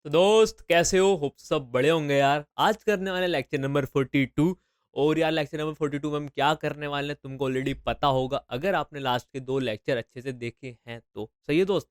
तो दोस्त कैसे हो? होप सब बड़े होंगे यार। आज करने वाले लेक्चर नंबर 42। और यार लेक्चर नंबर 42 में हम क्या करने वाले हैं तुमको ऑलरेडी पता होगा, अगर आपने लास्ट के दो लेक्चर अच्छे से देखे हैं तो। सही है दोस्त।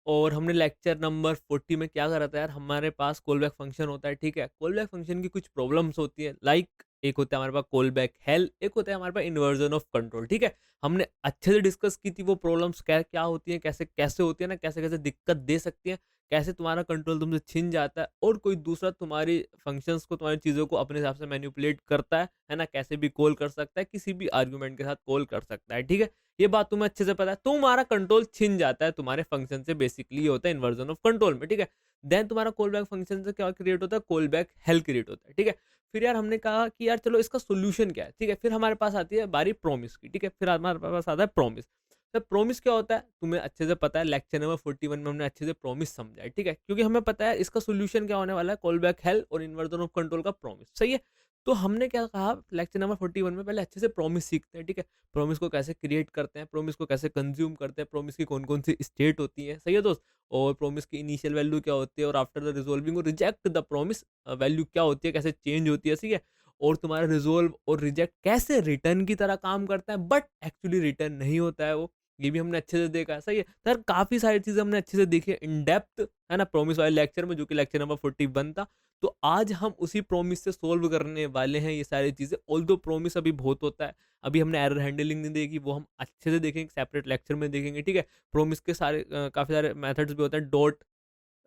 और हमने लेक्चर नंबर 40 में क्या करा था यार, हमारे पास कॉल बैक फंक्शन होता है। ठीक है, कॉल बैक फंक्शन की कुछ प्रॉब्लम्स होती है, लाइक एक होता है हमारे पास कॉल बैक हेल, एक होता है हमारे पास इन्वर्जन ऑफ कंट्रोल। ठीक है, हमने अच्छे से डिस्कस की थी वो प्रॉब्लम्स क्या क्या होती हैं, कैसे कैसे होती है ना, कैसे कैसे दिक्कत दे सकती है, कैसे तुम्हारा कंट्रोल तुमसे छिन जाता है और कोई दूसरा तुम्हारी फंक्शंस को, तुम्हारी चीज़ों को अपने हिसाब से मैनिपुलेट करता है ना, कैसे भी कॉल कर सकता है, किसी भी आर्गुमेंट के साथ कॉल कर सकता है। ठीक है, ये बात तुम्हें अच्छे से पता है। तुम्हारा कंट्रोल छिन जाता है तुम्हारे फंक्शन से, बेसिकली ये होता है इन्वर्जन ऑफ कंट्रोल में। ठीक है, देन तुम्हारा कॉल बैक फंक्शन से क्या क्रिएट होता है, कॉल बैक हेल क्रिएट होता है। ठीक है, फिर यार हमने कहा कि यार चलो इसका सोल्यूशन क्या है। ठीक है, फिर हमारे पास आती है बारी प्रॉमिस की। ठीक है, फिर हमारे पास आता है प्रॉमिस। तो प्रॉमिस क्या होता है तुम्हें अच्छे से पता है, लेक्चर नंबर 41 में हमने अच्छे से प्रॉमिस समझा है। ठीक है, क्योंकि हमें पता है इसका सोल्यूशन क्या होने वाला है, कॉल बैक हेल और इन्वर्जन ऑफ कंट्रोल का प्रॉमिस। सही है, तो हमने क्या कहा लेक्चर नंबर 41 में, पहले अच्छे से प्रॉमिस सीखते हैं। ठीक है, प्रॉमिस को कैसे क्रिएट करते हैं, प्रॉमिस को कैसे कंज्यूम करते हैं, प्रॉमिस की कौन कौन सी स्टेट होती है। सही है दोस्त, और प्रॉमिस की इनिशियल वैल्यू क्या होती है, और आफ्टर द रिजोल्विंग और रिजेक्ट द प्रॉमिस वैल्यू क्या होती है, कैसे चेंज होती है। सही है, और तुम्हारा रिजोल्व और रिजेक्ट कैसे रिटर्न की तरह काम करता है, बट एक्चुअली रिटर्न नहीं होता है वो, ये भी हमने अच्छे से देखा है। सही है, तो यार काफी सारी चीजें हमने अच्छे से देखी है इन डेप्थ, है ना, प्रॉमिस वाले लेक्चर में, जो कि लेक्चर नंबर 41 था। तो आज हम उसी प्रॉमिस से सोल्व करने वाले हैं ये सारी चीजें। ऑल्दो प्रॉमिस अभी बहुत होता है, अभी हमने एरर हैंडलिंग नहीं देखी, वो हम अच्छे से देखेंगे, सेपरेट लेक्चर में देखेंगे। ठीक है, प्रॉमिस के सारे काफी सारे मेथड्स भी होते हैं, डॉट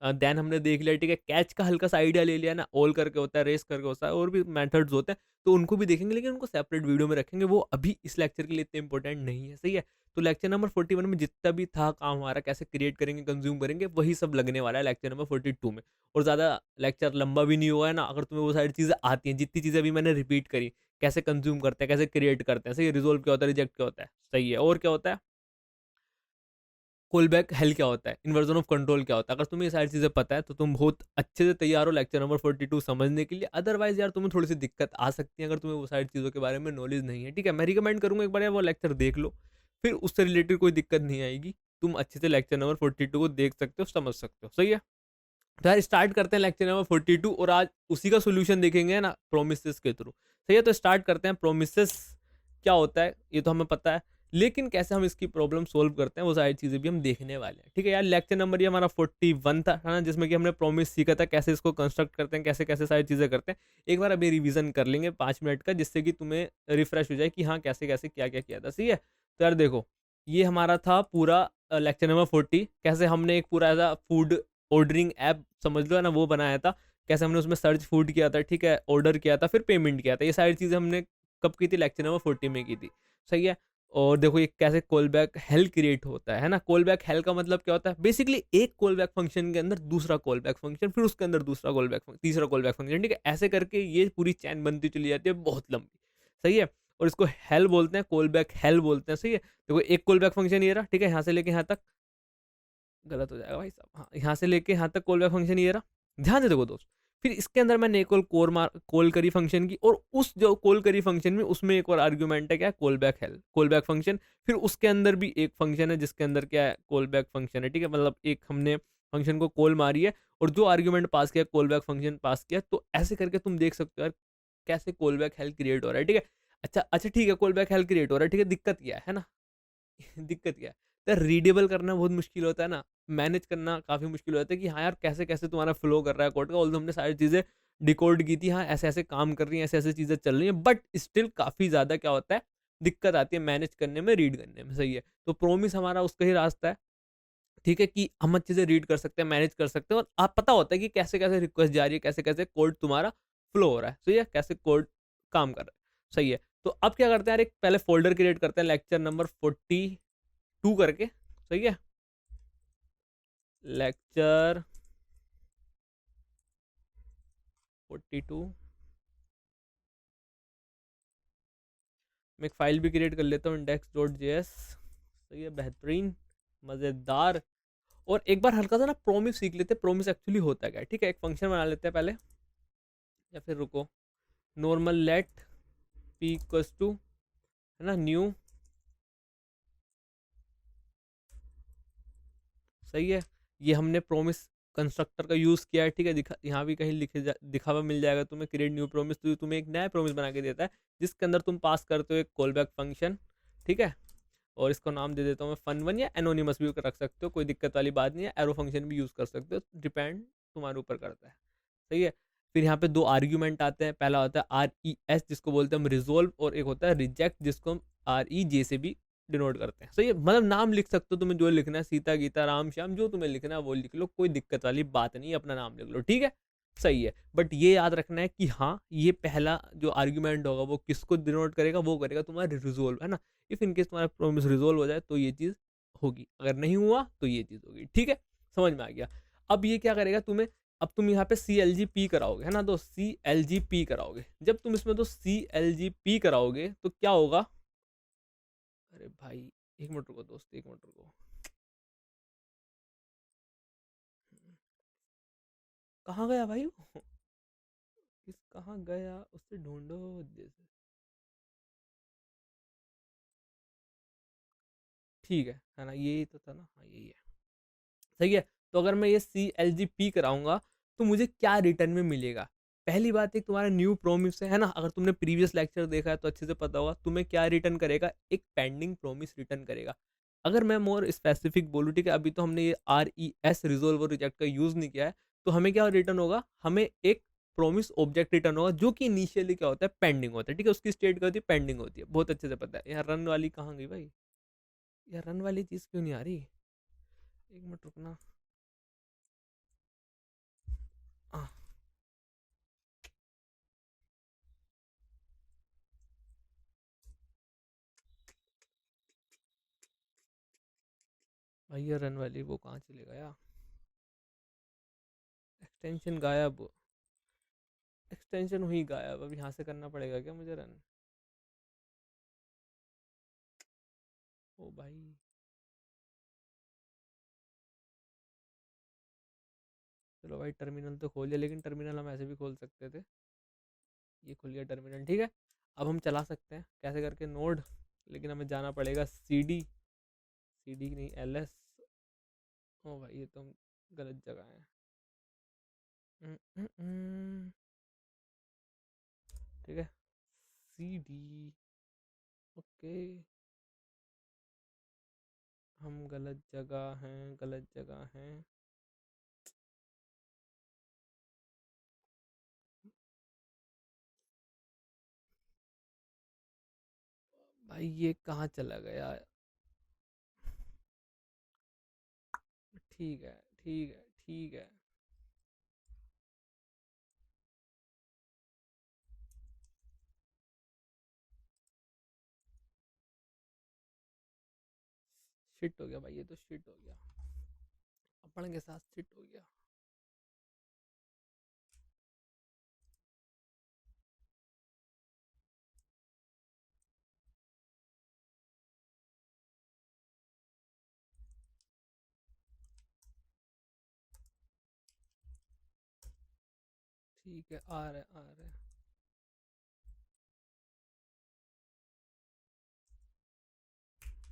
देन हमने देख लिया। ठीक है, कैच का हल्का सा आइडिया ले लिया ना, ऑल करके होता है, रेस करके होता है, और भी मेथड्स होते हैं, तो उनको भी देखेंगे, लेकिन उनको सेपरेट वीडियो में रखेंगे, वो अभी इस लेक्चर के लिए इतने इंपॉर्टेंट नहीं है। सही है, तो लेक्चर नंबर 41 में जितना भी था काम हमारा, कैसे क्रिएट करेंगे, कंज्यूम करेंगे, वही सब लगने वाला है लेक्चर नंबर 42 में। और ज़्यादा लेक्चर लंबा भी नहीं हुआ है ना, अगर तुम्हें वो सारी चीज़ें आती हैं, जितनी चीज़ें अभी मैंने रिपीट करी, कैसे कंज्यूम करते हैं, कैसे क्रिएट करते हैं, सही, रिजोल्व क्या होता है, रिजेक्ट क्या होता है, सही है, और क्या होता है, कॉल बैक हेल क्या होता है, इन्वर्जन ऑफ कंट्रोल क्या होता है। अगर तुम्हें ये सारी चीज़ें पता है तो तुम बहुत अच्छे से तैयार हो लेक्चर नंबर 42 समझने के लिए। अदरवाइज यार तुम्हें थोड़ी सी दिक्कत आ सकती है अगर तुम्हें वो सारी चीज़ों के बारे में नॉलेज नहीं है। ठीक है, मैं रिकमेंड करूंगा एक बार यार वो लेक्चर देख लो, फिर उससे रिलेटेड कोई दिक्कत नहीं आएगी, तुम अच्छे से लेक्चर नंबर 42 को देख सकते हो, समझ सकते हो। सही है, तो यार स्टार्ट करते हैं लेक्चर नंबर 42, और आज उसी का सोल्यूशन देखेंगे ना प्रोमिसेस के थ्रू। सही है, तो स्टार्ट करते हैं। प्रोमिसेस क्या होता है ये तो हमें पता है, लेकिन कैसे हम इसकी प्रॉब्लम सोल्व करते हैं वो सारी चीज़ें भी हम देखने वाले हैं। ठीक है यार, लेक्चर नंबर ये हमारा 41 था, है ना, जिसमें कि हमने प्रॉमिस सीखा था, कैसे इसको कंस्ट्रक्ट करते हैं, कैसे कैसे सारी चीज़ें करते हैं। एक बार अभी रिवीजन कर लेंगे 5 मिनट का, जिससे कि तुम्हें रिफ्रेश हो जाए कि हाँ कैसे कैसे क्या क्या किया था। सही है, तो यार देखो, ये हमारा था पूरा लेक्चर नंबर 40, कैसे हमने एक पूरा ऐसा फूड ऑर्डरिंग ऐप समझ लो, है ना, वो बनाया था, कैसे हमने उसमें सर्च फूड किया था। ठीक है, ऑर्डर किया था, फिर पेमेंट किया था, ये सारी चीज़ें हमने कब की थी, लेक्चर नंबर 40 में की थी। सही है, और देखो ये कैसे कॉल बैक हेल क्रिएट होता है ना। कॉल बैक हेल का मतलब क्या होता है, बेसिकली एक कॉल बैक फंक्शन के अंदर दूसरा कॉल बैक फंक्शन, फिर उसके अंदर दूसरा कॉल बैक फंक्शन, तीसरा कॉल बैक फंक्शन। ठीक है, ऐसे करके ये पूरी चैन बनती चली जाती है बहुत लंबी। सही है, और इसको हेल बोलते हैं, कॉल बैक हेल बोलते हैं। सही है, देखो एक कॉल बैक फंक्शन ये रहा, ठीक है, यहाँ से लेके यहाँ तक, गलत हो जाएगा भाई साहब, हाँ, यहाँ से लेके यहाँ तक कॉल बैक फंक्शन ये रहा, ध्यान से देखो दोस्त। फिर इसके अंदर मैंने एक और कॉल करी फंक्शन की, और उस जो कॉल करी फंक्शन में उसमें एक और आर्ग्यूमेंट है, क्या, call back hello, call back function. फिर उसके अंदर भी एक फंक्शन है जिसके अंदर क्या है, कॉल बैक फंक्शन है। ठीक है, मतलब एक हमने फंक्शन को कॉल मारी है और जो आर्ग्यूमेंट पास किया, कॉल बैक फंक्शन पास किया, तो ऐसे करके तुम देख सकते हो यार कैसे कॉल बैक हेल क्रिएट हो रहा है। ठीक है, अच्छा अच्छा, ठीक है, कॉल बैक हेल क्रिएट हो रहा है, ठीक है, दिक्कत क्या है ना, दिक्कत क्या है, तो रीडेबल करना बहुत मुश्किल होता है ना, मैनेज करना काफ़ी मुश्किल हो जाता है कि हाँ यार कैसे कैसे तुम्हारा फ्लो कर रहा है कोड का। ऑल्दो हमने सारी चीज़ें डिकोड की थी, हाँ ऐसे ऐसे काम कर रही हैं, ऐसे ऐसे चीज़ें चल रही हैं, बट स्टिल काफ़ी ज़्यादा क्या होता है, दिक्कत आती है मैनेज करने में, रीड करने में। सही है, तो प्रोमिस हमारा उसका ही रास्ता है। ठीक है, कि हम अच्छे से रीड कर सकते हैं, मैनेज कर सकते हैं, और आप पता होता है कि कैसे कैसे रिक्वेस्ट जा रही है, कैसे कैसे कोड तुम्हारा फ्लो हो रहा है। सही है, कैसे कोड काम कर रहा है। सही है, तो अब क्या करते हैं यार, एक पहले फोल्डर क्रिएट करते हैं लेक्चर नंबर 42 करके। सही है, लेक्चर 42, मैं एक फाइल भी क्रिएट कर लेता हूँ, index.js। सही है, बेहतरीन, मज़ेदार। और एक बार हल्का सा ना प्रोमिस सीख लेते हैं, प्रोमिस एक्चुअली होता है क्या। ठीक है, एक फंक्शन बना लेते हैं पहले, या फिर रुको, normal let p equals to, है ना, न्यू। सही है, ये हमने प्रोमिस कंस्ट्रक्टर का यूज़ किया है, ठीक है, यहाँ भी कहीं दिखा हुआ मिल जाएगा तुम्हें, क्रिएट न्यू प्रोमिस, तो तुम्हें एक नया प्रोमिस बना के देता है जिसके अंदर तुम पास करते हो एक कॉल बैक फंक्शन, ठीक है, और इसको नाम दे देता हूँ मैं fun1 या एनोनिमस भी रख सकते हो, कोई दिक्कत वाली बात नहीं है, एरो फंक्शन भी यूज़ कर सकते हो, डिपेंड तुम्हारे ऊपर करता है, सही है। फिर यहाँ पे दो आर्ग्यूमेंट आते हैं, पहला होता है RES जिसको बोलते हैं हम रिजोल्व, और एक होता है रिजेक्ट जिसको हम REJ से भी डिनोट करते हैं, सही है। मतलब नाम लिख सकते हो तुम्हें जो लिखना है, सीता गीता राम श्याम, जो तुम्हें लिखना है वो लिख लो, कोई दिक्कत वाली बात नहीं है, अपना नाम लिख लो, ठीक है, सही है। बट ये याद रखना है कि हाँ, ये पहला जो आर्ग्यूमेंट होगा वो किसको डिनोट करेगा, वो करेगा तुम्हारा रिजोल्व, है ना। इफ इनकेस तुम्हारा प्रोमिस रिजोल्व हो जाए तो ये चीज़ होगी, अगर नहीं हुआ तो ये चीज़ होगी, ठीक है, समझ में आ गया। अब ये क्या करेगा तुम्हें, अब तुम यहाँ पे CLGP कराओगे, है ना, तो CLGP कराओगे, जब तुम इसमें तो CLGP कराओगे तो क्या होगा, अरे भाई एक मिनट रुको दोस्त, एक मिनट रुको, कहाँ गया भाई वो, कहाँ गया, उससे ढूंढो जैसे, ठीक है ना, यही तो था ना, हाँ यही है, सही है। तो अगर मैं ये CLGP कराऊंगा तो मुझे क्या रिटर्न में मिलेगा, पहली बात, एक तुम्हारा न्यू प्रोमिस है ना, अगर तुमने प्रीवियस लेक्चर देखा है तो अच्छे से पता होगा तुम्हें क्या रिटर्न करेगा, एक पेंडिंग प्रोमिस रिटर्न करेगा। अगर मैं मोर स्पेसिफिक बोलूँ, ठीक है, अभी तो हमने ये RES रिजोल्व और रिजेक्ट का यूज़ नहीं किया है, तो हमें क्या रिटर्न होगा, हमें एक प्रोमिस ऑब्जेक्ट रिटर्न होगा जो कि इनिशियली क्या होता है, पेंडिंग होता है, ठीक है, उसकी स्टेट क्या होती है, पेंडिंग होती है, बहुत अच्छे से पता है। यार रन वाली कहाँ गई भाई, यार रन वाली चीज़ क्यों नहीं आ रही, एक मिनट रुकना, आ, भाई ये रन वाली वो कहाँ चले गया, एक्सटेंशन गायब, एक्सटेंशन हुई गायब, अब यहाँ से करना पड़ेगा क्या मुझे रन, ओ भाई, चलो भाई टर्मिनल तो खोल लिया, लेकिन टर्मिनल हम ऐसे भी खोल सकते थे, ये खुल गया टर्मिनल, ठीक है। अब हम चला सकते हैं कैसे करके नोड, लेकिन हमें जाना पड़ेगा CD नहीं LS, ओ भाई ये तो हम गलत जगह है, ठीक है, CD, ओके, हम गलत जगह हैं, गलत जगह हैं, भाई ये कहाँ चला गया, ठीक है, ठीक है, ठीक है, शिट हो गया भाई, ये तो शिट हो गया, अपन के साथ शिट हो गया, ठीक है, आ रहे आ रहे,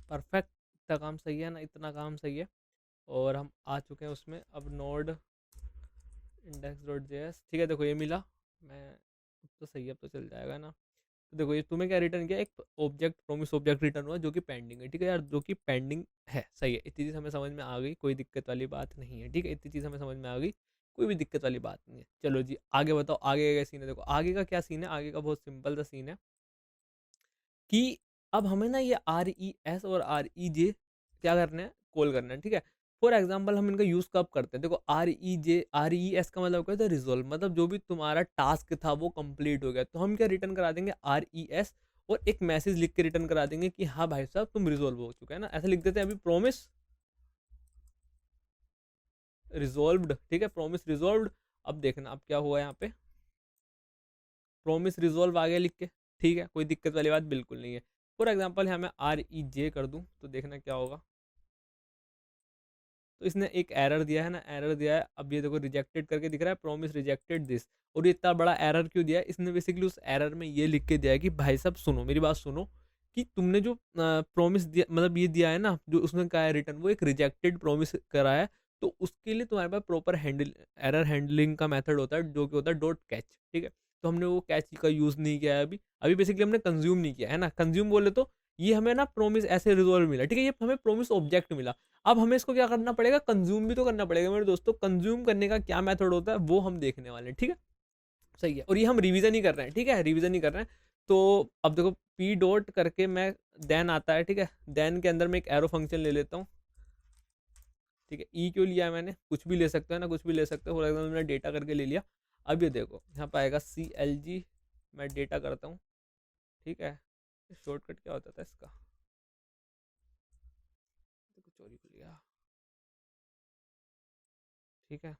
परफेक्ट, इतना काम सही है ना, इतना काम सही है, और हम आ चुके हैं उसमें, अब नोड index.js, ठीक है, देखो ये मिला, मैं, अब तो सही है, अब तो चल जाएगा ना। तो देखो ये तुम्हें क्या रिटर्न किया, एक ऑब्जेक्ट प्रोमिस ऑब्जेक्ट रिटर्न हुआ जो कि पेंडिंग है, ठीक है यार, जो कि पेंडिंग है, सही है, इतनी चीज़ हमें समझ में आ गई, कोई दिक्कत वाली बात नहीं है, ठीक है, इतनी चीज़ हमें समझ में आ गई, कोई भी दिक्कत वाली बात नहीं है। चलो जी आगे बताओ, आगे का क्या सीन है, देखो आगे का क्या सीन है, आगे का बहुत सिंपल सा सीन है कि अब हमें ना ये RES और REJ क्या करना है, कॉल करना है, ठीक है। फॉर एग्जाम्पल हम इनका यूज़ कब करते हैं, देखो RES का मतलब क्या होता है, रिजोल्व, मतलब जो भी तुम्हारा टास्क था वो कंप्लीट हो गया, तो हम क्या रिटर्न करा देंगे RES, और एक मैसेज लिख के रिटर्न करा देंगे कि हाँ भाई साहब तुम रिजोल्व हो चुका है ना, ऐसे लिख देते हैं, अभी प्रोमिस रिजोल्व्ड, ठीक है, प्रोमिस रिजोल्व्ड। अब देखना अब क्या हुआ यहाँ पे, प्रोमिस रिजोल्व आ गया लिख के, ठीक है, कोई दिक्कत वाली बात बिल्कुल नहीं है। फॉर एग्जाम्पल यहाँ मैं REJ कर दूँ तो देखना क्या होगा, तो इसने एक एरर दिया है ना, एरर दिया है, अब ये देखो रिजेक्टेड करके दिख रहा है, प्रोमिस रिजेक्टेड दिस, और ये इतना बड़ा एरर क्यों दिया है, इसने बेसिकली उस एरर में ये लिख के दिया है कि भाई साहब सुनो मेरी बात सुनो, कि तुमने जो प्रोमिस दिया, मतलब ये दिया है ना, जो उसने कहा है रिटर्न, वो एक रिजेक्टेड प्रोमिस करा है, तो उसके लिए तुम्हारे पास प्रॉपर एरर हैंडलिंग का मेथड होता है, जो कि होता है डॉट कैच, ठीक है। तो हमने वो कैच का यूज़ नहीं किया है अभी। अभी बेसिकली हमने कंज्यूम नहीं किया है ना, कंज्यूम बोले तो ये हमें ना प्रोमिस ऐसे रिजॉल्व मिला, ठीक है, ये हमें प्रोमिस ऑब्जेक्ट मिला। अब हमें इसको क्या करना पड़ेगा, कंज्यूम भी तो करना पड़ेगा मेरे दोस्तों। कंज्यूम करने का क्या मेथड होता है वो हम देखने वाले हैं, ठीक है। सही है, और ये हम रिवीजन ही कर रहे हैं, ठीक है, रिवीजन ही कर रहे हैं। तो अब देखो पी डॉट करके मैं देन आता है, ठीक है, देन के अंदर मैं एक एरो फंक्शन ले लेता हूँ, ठीक है। ई क्यों लिया है मैंने, कुछ भी ले सकते हो ना, कुछ भी ले सकते हो, फॉर एग्जाम्पल मैंने डेटा करके ले लिया। अब ये देखो यहाँ पर आएगा CLG, मैं डेटा करता हूँ, ठीक है। शॉर्टकट क्या होता था इसका, देखो चोरी कर लिया, ठीक है।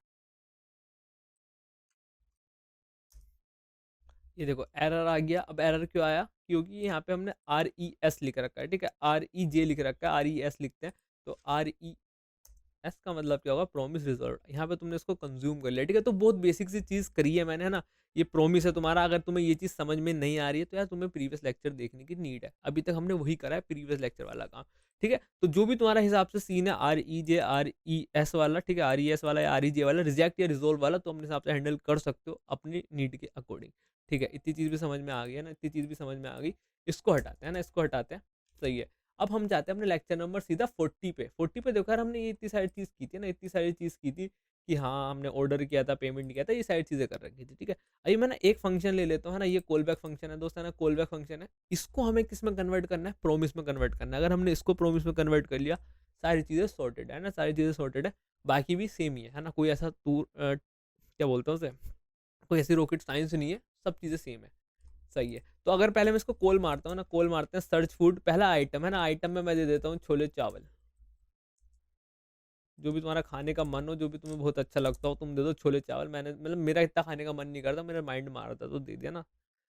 ये देखो एरर आ गया। अब एरर क्यों आया, क्योंकि यहाँ पे हमने RES लिख रखा है, ठीक है, REJ लिख रखा है, RES लिखते हैं। तो RES का मतलब क्या होगा, प्रॉमिस रिजर्व। यहाँ पे तुमने इसको कंज्यूम कर लिया, ठीक है। तो बहुत बेसिक सी चीज़ करी है मैंने, है ना। ये प्रॉमिस है तुम्हारा, अगर तुम्हें ये चीज़ समझ में नहीं आ रही है तो यार तुम्हें प्रीवियस लेक्चर देखने की नीड है। अभी तक हमने वही करा है, प्रीवियस लेक्चर वाला काम, ठीक है। तो जो भी तुम्हारा हिसाब से सीन है, RES वाला, ठीक है, RES वाला या REJ वाला, रिजेक्ट या रिजोल्व वाला, तो अपने हिसाब से हैंडल कर सकते हो अपनी नीड के अकॉर्डिंग, ठीक है। इतनी चीज़ भी समझ में आ गई है ना, इतनी चीज़ भी समझ में आ गई। इसको हटाते हैं ना, इसको हटाते हैं, सही है। अब हम जाते हैं अपने लेक्चर नंबर सीधा 40 पे। 40 पे देखो यार, हमने ये इतनी सारी चीज़ की थी ना, इतनी सारी चीज़ की थी कि हाँ हमने ऑर्डर किया था, पेमेंट किया था, ये सारी चीज़ें कर रखी थी, ठीक है। अभी मैं ना एक फंक्शन ले लेता हूँ, है ना, ये कॉल बैक फंक्शन है दोस्त, है ना, कॉल बैक फंक्शन है। इसको हमें किस में कन्वर्ट करना है, प्रोमिस में कन्वर्ट करना है। अगर हमने इसको प्रोमिस में कन्वर्ट कर लिया, सारी चीज़ें सॉर्टेड है ना, सारी चीज़ें सॉर्टेड है। बाकी भी सेम ही है ना, कोई ऐसा तू क्या बोलते हैं उसे, कोई ऐसी रॉकेट साइंस नहीं है, सब चीज़ें सेम है, सही है। तो अगर पहले मैं इसको कॉल मारता हूँ ना, कॉल मारते हैं सर्च फूड, पहला आइटम है ना, आइटम में मैं दे देता हूँ छोले चावल। जो भी तुम्हारा खाने का मन हो, जो भी तुम्हें बहुत अच्छा लगता हो, तुम दे दो छोले चावल। मैंने मतलब मेरा इतना खाने का मन नहीं करता, मेरा माइंड मार रहा था तो दे दिया ना,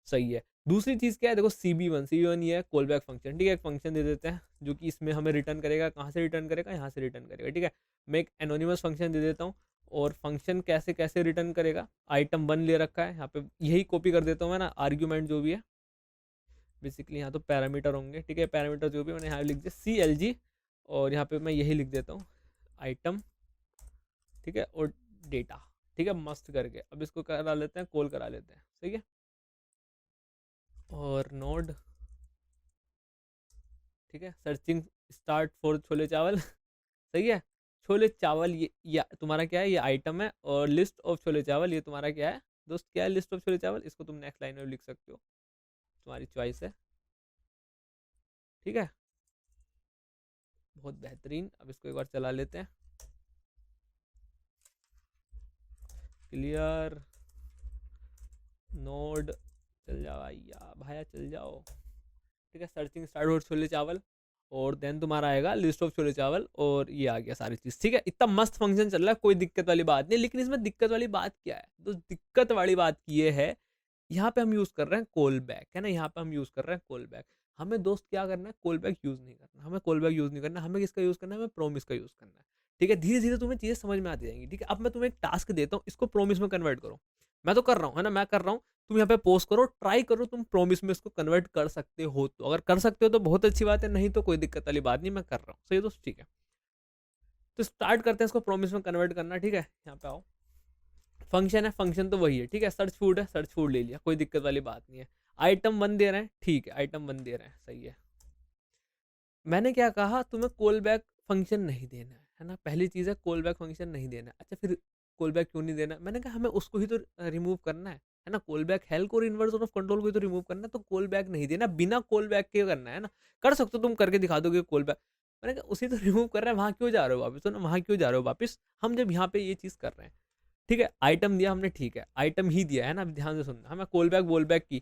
सही है। दूसरी चीज़ क्या है, देखो CB1 ये है कॉल बैक फंक्शन, ठीक है। एक फंक्शन दे देते हैं जो कि इसमें हमें रिटर्न करेगा, कहाँ से रिटर्न करेगा, यहाँ से रिटर्न करेगा, ठीक है। मैं एक एनोनिमस फंक्शन दे देता हूँ, और फंक्शन कैसे कैसे रिटर्न करेगा, आइटम 1 ले रखा है यहाँ पे, यही कॉपी कर देता हूँ मैं ना, आर्ग्यूमेंट जो भी है बेसिकली, यहाँ तो पैरामीटर होंगे, ठीक है। पैरामीटर जो भी मैंने यहाँ लिख दिया CLG, और यहाँ पे मैं यही लिख देता हूँ आइटम, ठीक है, और डेटा, ठीक है, मस्त करके। अब इसको करा लेते हैं, कॉल करा लेते हैं, सही है। और नोड, ठीक है, सर्चिंग स्टार्ट फॉर छोले चावल सही है। छोले चावल ये तुम्हारा क्या है, ये आइटम है, और लिस्ट ऑफ छोले चावल ये तुम्हारा क्या है दोस्त, क्या है, लिस्ट ऑफ छोले चावल। इसको तुम नेक्स्ट लाइन में लिख सकते हो, तुम्हारी चॉइस है, ठीक है, बहुत बेहतरीन। अब इसको एक बार चला लेते हैं, क्लियर नोड, चल जाओ भैया, भाया चल जाओ, ठीक है। सर्चिंग स्टार्ट और छोले चावल, और देन तुम्हारा आएगा लिस्ट ऑफ छोले चावल, और ये आ गया सारी चीज़, ठीक है। इतना मस्त फंक्शन चल रहा है, कोई दिक्कत वाली बात नहीं। लेकिन इसमें दिक्कत वाली बात क्या है, तो दिक्कत वाली बात ये है, यहाँ पे हम यूज़ कर रहे हैं कॉल बैक, है ना, यहाँ पे हम यूज़ कर रहे हैं कॉल बैक। हमें दोस्त क्या करना है, कॉल बैक यूज़ नहीं करना, हमें कॉल बैक यूज़ नहीं करना, हमें किसका यूज़ करना है, हमें प्रोमिस का यूज़ करना है, ठीक है। धीरे धीरे तुम्हें चीज़ें समझ में आती जाएंगी, ठीक है। अब मैं तुम्हें एक टास्क देता हूँ, इसको प्रोमिस में कन्वर्ट करो। मैं तो कर रहा हूँ, है ना, मैं कर रहा हूँ। तुम यहाँ पे पोस्ट करो, ट्राई करो, तुम प्रोमिस में इसको कन्वर्ट कर सकते हो, तो अगर कर सकते हो तो बहुत अच्छी बात है, नहीं तो कोई दिक्कत वाली बात नहीं, मैं कर रहा हूँ, सही दोस्त, ठीक है। तो स्टार्ट करते हैं इसको प्रोमिस में कन्वर्ट करना, ठीक है। यहाँ पे आओ, फंक्शन है, फंक्शन तो वही है, ठीक है। सर्च फूड है, सर्च फूड ले लिया, कोई दिक्कत वाली बात नहीं है। आइटम 1 दे रहे हैं, ठीक है, आइटम 1 दे रहे हैं, सही है। मैंने क्या कहा, तुम्हें कॉल बैक फंक्शन नहीं देना है ना, पहली चीज़ है कॉल बैक फंक्शन नहीं देना है। अच्छा फिर कॉल बैक क्यों नहीं देना, मैंने कहा हमें उसको ही तो रिमूव करना है ना, कॉल बैक हेल्प और इन्वर्जन ऑफ कंट्रोल को ही तो रिमूव करना है, तो कॉल बैक नहीं देना, बिना कॉल बैक के करना है ना। कर सकते हो तुम, करके दिखा दोगे कॉल बैक, मैंने कहा उसी तो रिमूव कर रहे हैं, वहाँ क्यों जा रहे हो वापस, तो ना वहाँ क्यों जा रहे हो वापस, हम जब यहाँ पे ये चीज़ कर रहे हैं, ठीक है। आइटम दिया हमने, ठीक है, आइटम ही दिया है ना, ध्यान से सुनना, हमें कॉल बैक वॉल बैक की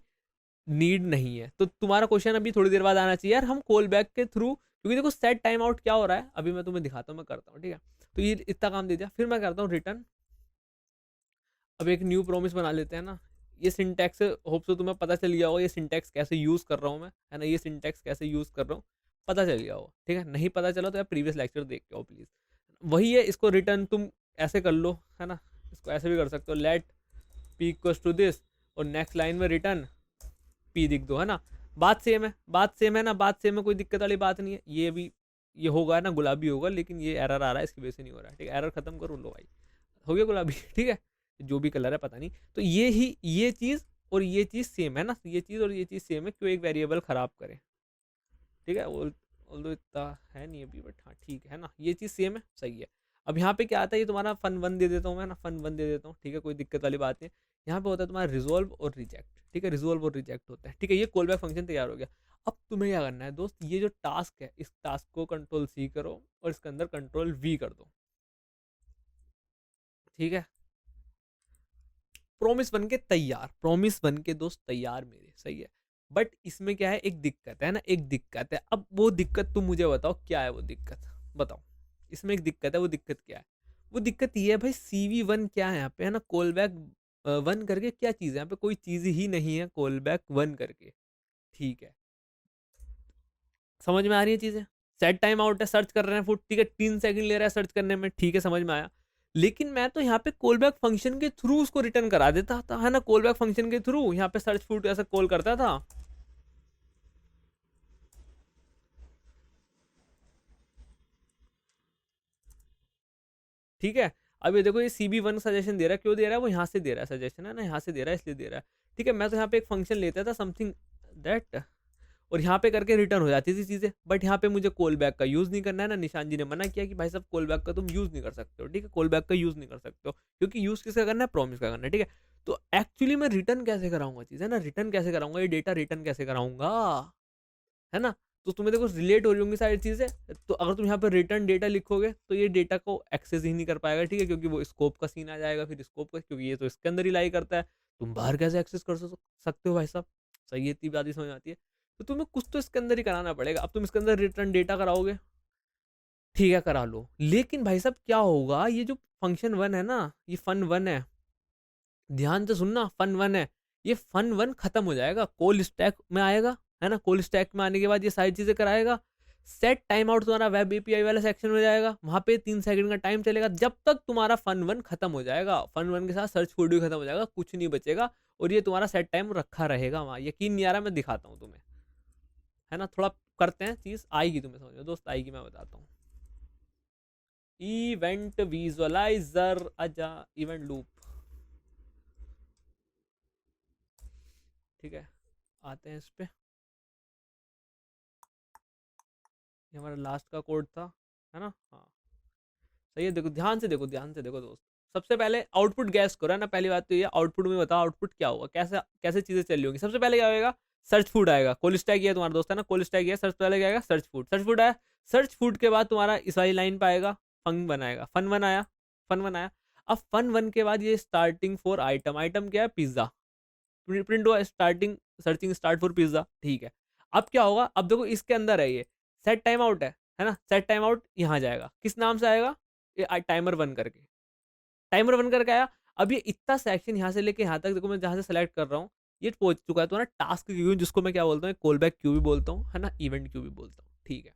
नीड नहीं है। तो तुम्हारा क्वेश्चन अभी थोड़ी देर बाद आना चाहिए यार, हम कॉल बैक के थ्रू, क्योंकि देखो सेट टाइम आउट क्या हो रहा है, अभी मैं तुम्हें दिखाता हूँ, मैं करता हूँ, ठीक है। तो ये इतना काम दे दिया, फिर मैं करता हूँ रिटर्न। अब एक न्यू प्रोमिस बना लेते हैं ना। ये सिंटैक्स होप सो तुम्हें पता चल गया होगा, ये सिंटैक्स कैसे यूज़ कर रहा हूँ मैं, है ना, ये सिंटैक्स कैसे यूज़ कर रहा हूँ पता चल गया होगा, ठीक है। नहीं पता चला तो यार प्रीवियस लेक्चर देख के आओ प्लीज़। वही है, इसको रिटर्न तुम ऐसे कर लो, है ना, इसको ऐसे भी कर सकते हो, let p equals to this, और नेक्स्ट लाइन में रिटर्न पी लिख दो, है ना। बात सेम है, बात सेम है ना, बात सेम है, कोई दिक्कत वाली बात नहीं है। ये भी ये होगा ना गुलाबी होगा, लेकिन ये एरर आ रहा है इसकी वजह से नहीं हो रहा है। ठीक है, एरर खत्म करो, लो भाई हो गया गुलाबी। ठीक है, जो भी कलर है पता नहीं। तो ये चीज़ और ये चीज़ सेम है ना, ये चीज़ और ये चीज़ सेम है, क्यों एक वेरिएबल खराब करे। ठीक है, ऑल्दो इतना है नहीं अभी, बट हाँ ठीक है ना, ये चीज़ सेम है, सही है। अब यहाँ पे क्या आता है, ये तुम्हारा फन वन दे देता हूँ मैं ना, फन वन दे देता हूँ। ठीक है, कोई दिक्कत वाली बात नहीं। यहाँ पे होता है तुम्हारा रिजोल्व और रिजेक्ट। ठीक है, रिजोल्व और रिजेक्ट होता है। ठीक है, ये कॉल बैक फंक्शन तैयार हो गया। अब तुम्हें क्या करना है दोस्त, ये जो टास्क है, इस टास्क को कंट्रोल सी करो और इसके अंदर कंट्रोल वी कर दो। ठीक है, प्रोमिस बन के तैयार, प्रोमिस बन के दोस्त तैयार मेरे, सही है। बट इसमें क्या है, एक दिक्कत है ना, एक दिक्कत है। अब वो दिक्कत तुम मुझे बताओ क्या है वो दिक्कत, बताओ। इसमें एक दिक्कत है, वो दिक्कत क्या है। वो दिक्कत ये है भाई, CV वन क्या है यहाँ पे, है ना, कॉल बैक वन करके क्या चीज़ है यहाँ पे, कोई चीज़ ही नहीं है कॉल बैक वन करके। ठीक है, समझ में आ रही है चीज़ें। सेट टाइम आउट है, सर्च कर रहे हैं फुट, ठीक है, 3 सेकंड ले रहा है सर्च करने में, ठीक है, समझ में आया। लेकिन मैं तो यहाँ पे कॉल बैक फंक्शन के थ्रू उसको रिटर्न करा देता था, है ना, कॉल बैक फंक्शन के थ्रू यहाँ पे सर्च फुट ऐसा कॉल करता था। ठीक है, अब ये देखो, ये CB1 सजेशन दे रहा है, क्यों दे रहा है, वो यहाँ से दे रहा है सजेशन, है ना, यहाँ से दे रहा है, इसलिए दे रहा है। ठीक है, मैं तो यहाँ पे एक फंक्शन लेता था समथिंग दैट, और यहाँ पे करके रिटर्न हो जाती थी चीज़ें। बट यहाँ पे मुझे कॉल बैक का यूज़ नहीं करना है ना, निशान जी ने मना किया कि भाई साहब कॉल बैक का तुम यूज़ नहीं कर सकते हो। ठीक है, कॉल बैक का यूज़ नहीं कर सकते हो, क्योंकि यूज़ किसका करना है, प्रॉमिस का करना है। ठीक है, तो एक्चुअली मैं रिटर्न कैसे कराऊंगा चीज़, है ना, रिटर्न कैसे कराऊंगा, ये डेटा रिटर्न कैसे कराऊंगा, है ना। तो तुम्हें देखो रिलेट हो रही होंगी सारी चीज़ें। तो अगर तुम यहाँ पर रिटर्न डेटा लिखोगे तो ये डेटा को एक्सेस ही नहीं कर पाएगा। ठीक है, क्योंकि वो स्कोप का सीन आ जाएगा, फिर स्कोप का, क्योंकि ये तो इसके अंदर ही लाई करता है। तुम बाहर कैसे एक्सेस कर सकते हो भाई साहब। सही है, इतनी बात ही समझ आती है। तो तुम्हें कुछ तो इसके अंदर ही कराना पड़ेगा। अब तुम इसके अंदर रिटर्न डेटा कराओगे, ठीक है, करा लो। लेकिन भाई साहब क्या होगा, ये जो फंक्शन वन है ना, ये फन वन है, ध्यान से सुनना, फन वन है, ये फन वन खत्म हो जाएगा, कोल स्टैक में आएगा, है ना, कोल स्टैक में आने के बाद ये सारी चीजें कराएगा। सेट टाइम आउट तुम्हारा वेब एपीआई वाला सेक्शन में जाएगा, वहां पे 3 सेकंड का टाइम चलेगा, जब तक तुम्हारा फन वन खत्म हो जाएगा। फन वन के साथ सर्च फूड भी खत्म हो जाएगा, कुछ नहीं बचेगा। और ये तुम्हारा सेट टाइम रखा रहेगा वहां, यकीन नहीं आ रहा, मैं दिखाता हूँ तुम्हें, है ना, थोड़ा करते हैं, चीज आएगी तुम्हें समझ में दोस्त, आएगी, मैं बताता हूँ। इवेंट विजुअलाइजर, आजा, इवेंट लूप। ठीक है, आते हैं इस पे। ये हमारा लास्ट का कोड था, है ना, हाँ सही है। देखो ध्यान से देखो, ध्यान से देखो दोस्त। सबसे पहले आउटपुट गैस करो, है ना, पहली बात तो ये, आउटपुट में बताओ आउटपुट क्या होगा, कैसे कैसे चीजें चल रही होंगी। सबसे पहले क्या होगा, सर्च फूड आएगा, कोल स्टैक ये तुम्हारा दोस्त है ना, कोल स्टैक ये, सर्च पहले क्या आएगा, सर्च फूड, सर्च फूड आया। सर्च फूड के बाद तुम्हारा इस वाली लाइन पे आएगा, फंग बनाएगा, फन वन आया, फन वन आया। अब फन वन के बाद ये स्टार्टिंग फॉर आइटम, आइटम क्या है, पिज्जा, प्रिंट हुआ starting, searching start for pizza. ठीक है, अब क्या होगा, अब देखो इसके अंदर है ये सेट टाइम आउट है ना, सेट टाइम आउट यहाँ जाएगा, किस नाम से आएगा, ये टाइमर वन करके, टाइमर वन करके आया। अब ये इतना सेक्शन यहाँ से लेके यहाँ तक देखो, मैं जहाँ से सेलेक्ट कर रहा हूँ, ये पहुंच चुका है तुम्हारा टास्क क्यू, जिसको मैं क्या बोलता हूँ, कॉल बैक क्यू भी बोलता हूँ, है ना, इवेंट क्यू भी बोलता हूँ। ठीक है,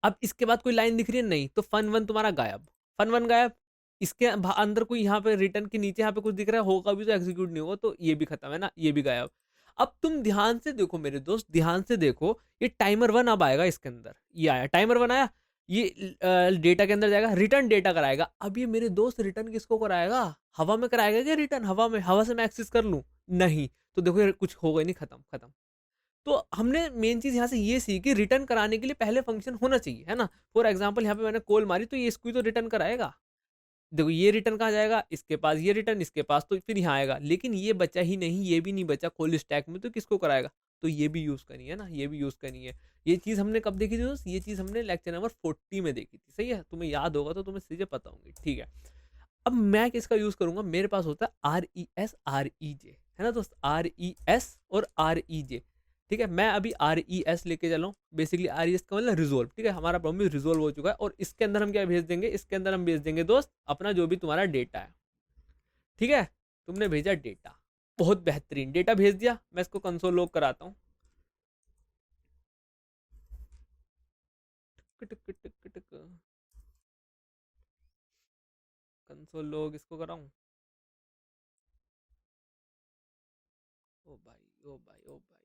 अब इसके बाद कोई लाइन दिख रही है नहीं, तो फन वन तुम्हारा गायब, फन वन गायब। इसके अंदर कोई यहाँ पे रिटर्न के नीचे यहाँ पे कुछ दिख रहा है, होगा भी तो एग्जीक्यूट नहीं होगा, तो ये भी खत्म, है ना, ये भी गायब। अब तुम ध्यान से देखो मेरे दोस्त, ध्यान से देखो, ये टाइमर वन अब आएगा इसके अंदर, ये आया टाइमर वन आया, ये डेटा के अंदर जाएगा, रिटर्न डेटा कराएगा। अब ये मेरे दोस्त रिटर्न किसको कराएगा, हवा में कराएगा क्या रिटर्न, हवा में, हवा से मैं एक्सेस कर लूँ, नहीं। तो देखो ये कुछ होगा ही नहीं, खत्म खत्म। तो हमने मेन चीज यहाँ से ये सीखी, रिटर्न कराने के लिए पहले फंक्शन होना चाहिए, है ना। फॉर एग्जाम्पल यहाँ पे मैंने कॉल मारी, तो ये इसको ही तो रिटर्न कराएगा। देखो ये रिटर्न कहाँ जाएगा, इसके पास, ये रिटर्न इसके पास, तो फिर यहाँ आएगा। लेकिन ये बचा ही नहीं, ये भी नहीं बचा कॉल स्टैक में, तो किसको कराएगा, तो ये भी यूज करनी है ना, ये भी यूज करनी है। ये चीज हमने कब देखी थी दोस्त, ये चीज हमने लेक्चर नंबर 40 में देखी थी, सही है, तुम्हें याद होगा तो तुम्हें चीजें पता होंगी। ठीक है, अब मैं किसका यूज करूंगा, मेरे पास होता है RES REJ, है ना दोस्त, RES और REJ। ठीक है, मैं अभी RES लेके चला हूँ, बेसिकली RES का मतलब रिजोल्व। ठीक है, हमारा प्रॉब्लम रिजोल्व हो चुका है, और इसके अंदर हम क्या भेज देंगे, इसके अंदर हम भेज देंगे दोस्त अपना जो भी तुम्हारा डेटा है। ठीक है, तुमने भेजा डेटा, बहुत बेहतरीन डेटा भेज दिया। मैं इसको कंसोल लॉग कराता हूँ, कंसोल लॉग इसको कराऊं। ओ भाई, ओ भाई, ओ भाई,